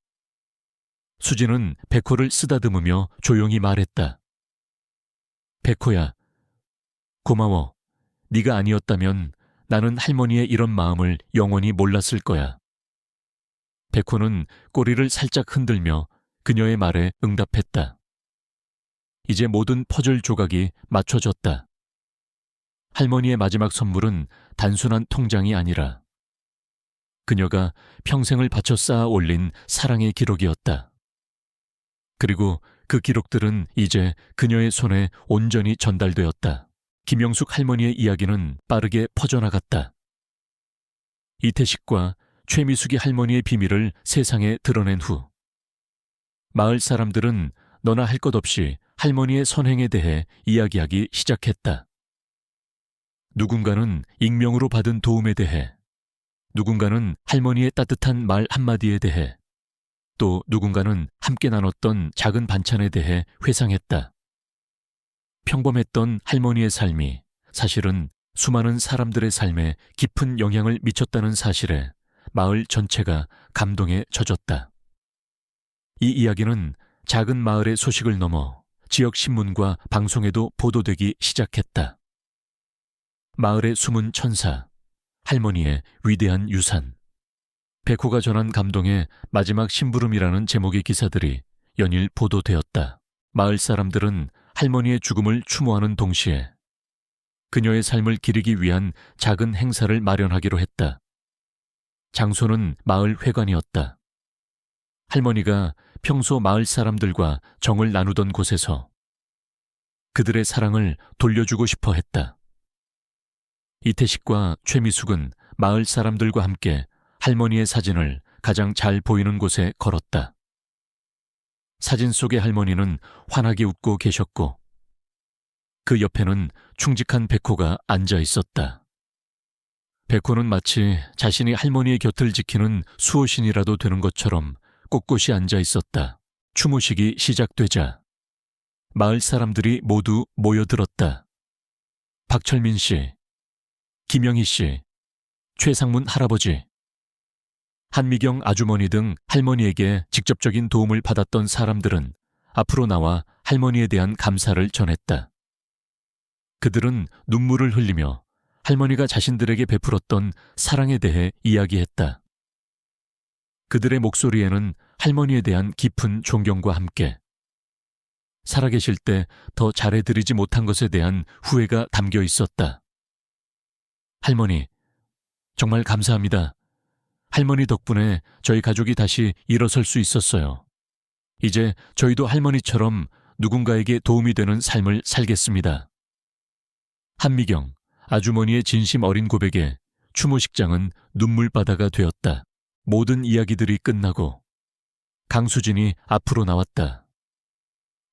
수진은 백호를 쓰다듬으며 조용히 말했다. 백호야, 고마워. 네가 아니었다면 나는 할머니의 이런 마음을 영원히 몰랐을 거야. 백호는 꼬리를 살짝 흔들며 그녀의 말에 응답했다. 이제 모든 퍼즐 조각이 맞춰졌다. 할머니의 마지막 선물은 단순한 통장이 아니라 그녀가 평생을 바쳐 쌓아 올린 사랑의 기록이었다. 그리고 그 기록들은 이제 그녀의 손에 온전히 전달되었다. 김영숙 할머니의 이야기는 빠르게 퍼져나갔다. 이태식과 최미숙이 할머니의 비밀을 세상에 드러낸 후 마을 사람들은 너나 할 것 없이 할머니의 선행에 대해 이야기하기 시작했다. 누군가는 익명으로 받은 도움에 대해, 누군가는 할머니의 따뜻한 말 한마디에 대해, 또 누군가는 함께 나눴던 작은 반찬에 대해 회상했다. 평범했던 할머니의 삶이 사실은 수많은 사람들의 삶에 깊은 영향을 미쳤다는 사실에 마을 전체가 감동에 젖었다. 이 이야기는 작은 마을의 소식을 넘어 지역 신문과 방송에도 보도되기 시작했다. 마을의 숨은 천사, 할머니의 위대한 유산. 백호가 전한 감동의 마지막 심부름이라는 제목의 기사들이 연일 보도되었다. 마을 사람들은 할머니의 죽음을 추모하는 동시에 그녀의 삶을 기리기 위한 작은 행사를 마련하기로 했다. 장소는 마을 회관이었다. 할머니가 평소 마을 사람들과 정을 나누던 곳에서 그들의 사랑을 돌려주고 싶어 했다. 이태식과 최미숙은 마을 사람들과 함께 할머니의 사진을 가장 잘 보이는 곳에 걸었다. 사진 속의 할머니는 환하게 웃고 계셨고 그 옆에는 충직한 백호가 앉아 있었다. 백호는 마치 자신이 할머니의 곁을 지키는 수호신이라도 되는 것처럼 꼿꼿이 앉아 있었다. 추모식이 시작되자 마을 사람들이 모두 모여들었다. 박철민 씨, 김영희 씨, 최상문 할아버지, 한미경 아주머니 등 할머니에게 직접적인 도움을 받았던 사람들은 앞으로 나와 할머니에 대한 감사를 전했다. 그들은 눈물을 흘리며 할머니가 자신들에게 베풀었던 사랑에 대해 이야기했다. 그들의 목소리에는 할머니에 대한 깊은 존경과 함께 살아계실 때 더 잘해드리지 못한 것에 대한 후회가 담겨 있었다. 할머니, 정말 감사합니다. 할머니 덕분에 저희 가족이 다시 일어설 수 있었어요. 이제 저희도 할머니처럼 누군가에게 도움이 되는 삶을 살겠습니다. 한미경, 아주머니의 진심 어린 고백에 추모식장은 눈물바다가 되었다. 모든 이야기들이 끝나고 강수진이 앞으로 나왔다.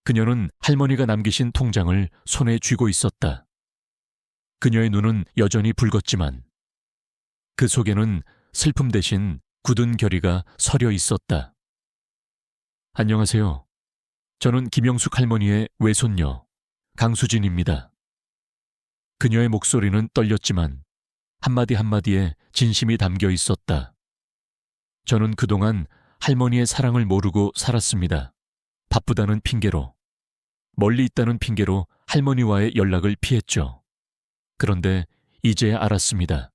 그녀는 할머니가 남기신 통장을 손에 쥐고 있었다. 그녀의 눈은 여전히 붉었지만 그 속에는 슬픔 대신 굳은 결의가 서려 있었다. 안녕하세요. 저는 김영숙 할머니의 외손녀 강수진입니다. 그녀의 목소리는 떨렸지만 한마디 한마디에 진심이 담겨 있었다. 저는 그동안 할머니의 사랑을 모르고 살았습니다. 바쁘다는 핑계로, 멀리 있다는 핑계로 할머니와의 연락을 피했죠. 그런데 이제야 알았습니다.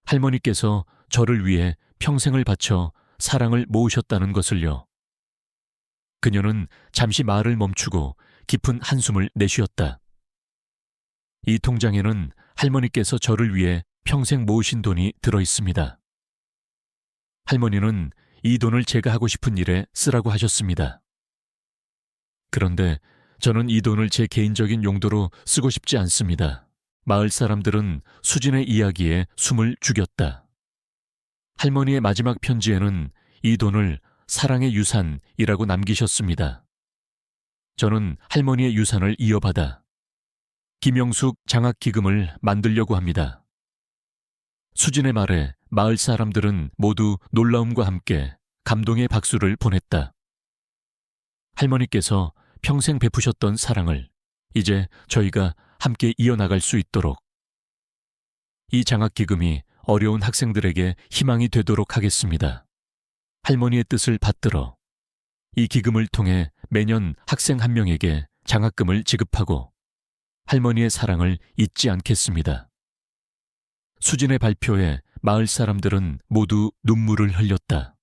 할머니께서 저를 위해 평생을 바쳐 사랑을 모으셨다는 것을요. 그녀는 잠시 말을 멈추고 깊은 한숨을 내쉬었다. 이 통장에는 할머니께서 저를 위해 평생 모으신 돈이 들어 있습니다. 할머니는 이 돈을 제가 하고 싶은 일에 쓰라고 하셨습니다. 그런데 저는 이 돈을 제 개인적인 용도로 쓰고 싶지 않습니다. 마을 사람들은 수진의 이야기에 숨을 죽였다. 할머니의 마지막 편지에는 이 돈을 사랑의 유산이라고 남기셨습니다. 저는 할머니의 유산을 이어받아 김영숙 장학기금을 만들려고 합니다. 수진의 말에 마을 사람들은 모두 놀라움과 함께 감동의 박수를 보냈다. 할머니께서 평생 베푸셨던 사랑을 이제 저희가 함께 이어나갈 수 있도록 이 장학기금이 어려운 학생들에게 희망이 되도록 하겠습니다. 할머니의 뜻을 받들어 이 기금을 통해 매년 학생 한 명에게 장학금을 지급하고 할머니의 사랑을 잊지 않겠습니다. 수진의 발표에 마을 사람들은 모두 눈물을 흘렸다.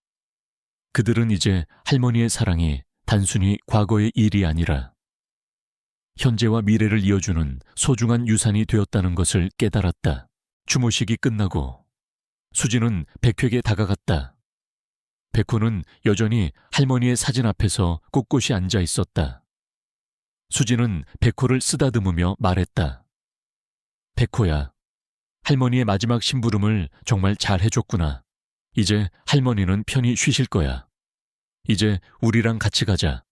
그들은 이제 할머니의 사랑이 단순히 과거의 일이 아니라 현재와 미래를 이어주는 소중한 유산이 되었다는 것을 깨달았다. 추모식이 끝나고 수진은 백회에게 다가갔다. 백호는 여전히 할머니의 사진 앞에서 꼿꼿이 앉아 있었다. 수진은 백호를 쓰다듬으며 말했다. 백호야, 할머니의 마지막 심부름을 정말 잘 해줬구나. 이제 할머니는 편히 쉬실 거야. 이제 우리랑 같이 가자.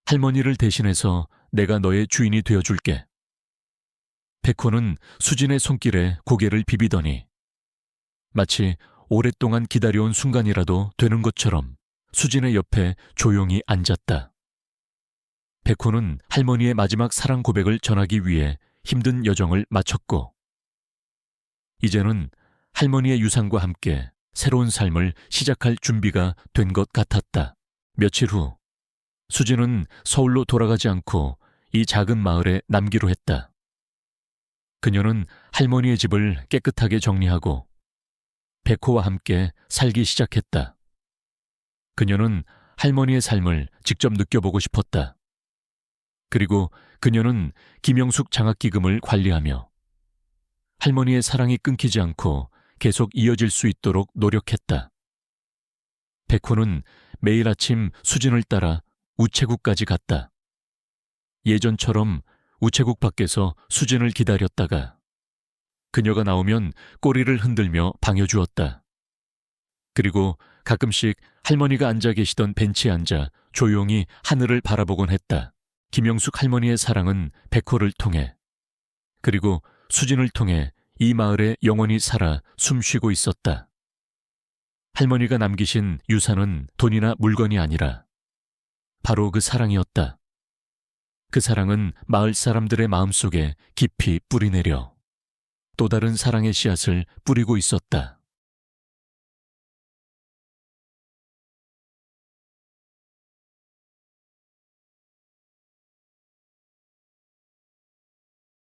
할머니를 대신해서 내가 너의 주인이 되어줄게. 백호는 수진의 손길에 고개를 비비더니 마치 오랫동안 기다려온 순간이라도 되는 것처럼 수진의 옆에 조용히 앉았다. 백호는 할머니의 마지막 사랑 고백을 전하기 위해 힘든 여정을 마쳤고 이제는 할머니의 유산과 함께 새로운 삶을 시작할 준비가 된 것 같았다. 며칠 후 수진은 서울로 돌아가지 않고 이 작은 마을에 남기로 했다. 그녀는 할머니의 집을 깨끗하게 정리하고 백호와 함께 살기 시작했다. 그녀는 할머니의 삶을 직접 느껴보고 싶었다. 그리고 그녀는 김영숙 장학기금을 관리하며 할머니의 사랑이 끊기지 않고 계속 이어질 수 있도록 노력했다. 백호는 매일 아침 수진을 따라 우체국까지 갔다. 예전처럼 우체국 밖에서 수진을 기다렸다가 그녀가 나오면 꼬리를 흔들며 반겨주었다. 그리고 가끔씩 할머니가 앉아 계시던 벤치에 앉아 조용히 하늘을 바라보곤 했다. 김영숙 할머니의 사랑은 백호를 통해 그리고 수진을 통해 이 마을에 영원히 살아 숨쉬고 있었다. 할머니가 남기신 유산은 돈이나 물건이 아니라 바로 그 사랑이었다. 그 사랑은 마을 사람들의 마음속에 깊이 뿌리내려 또 다른 사랑의 씨앗을 뿌리고 있었다.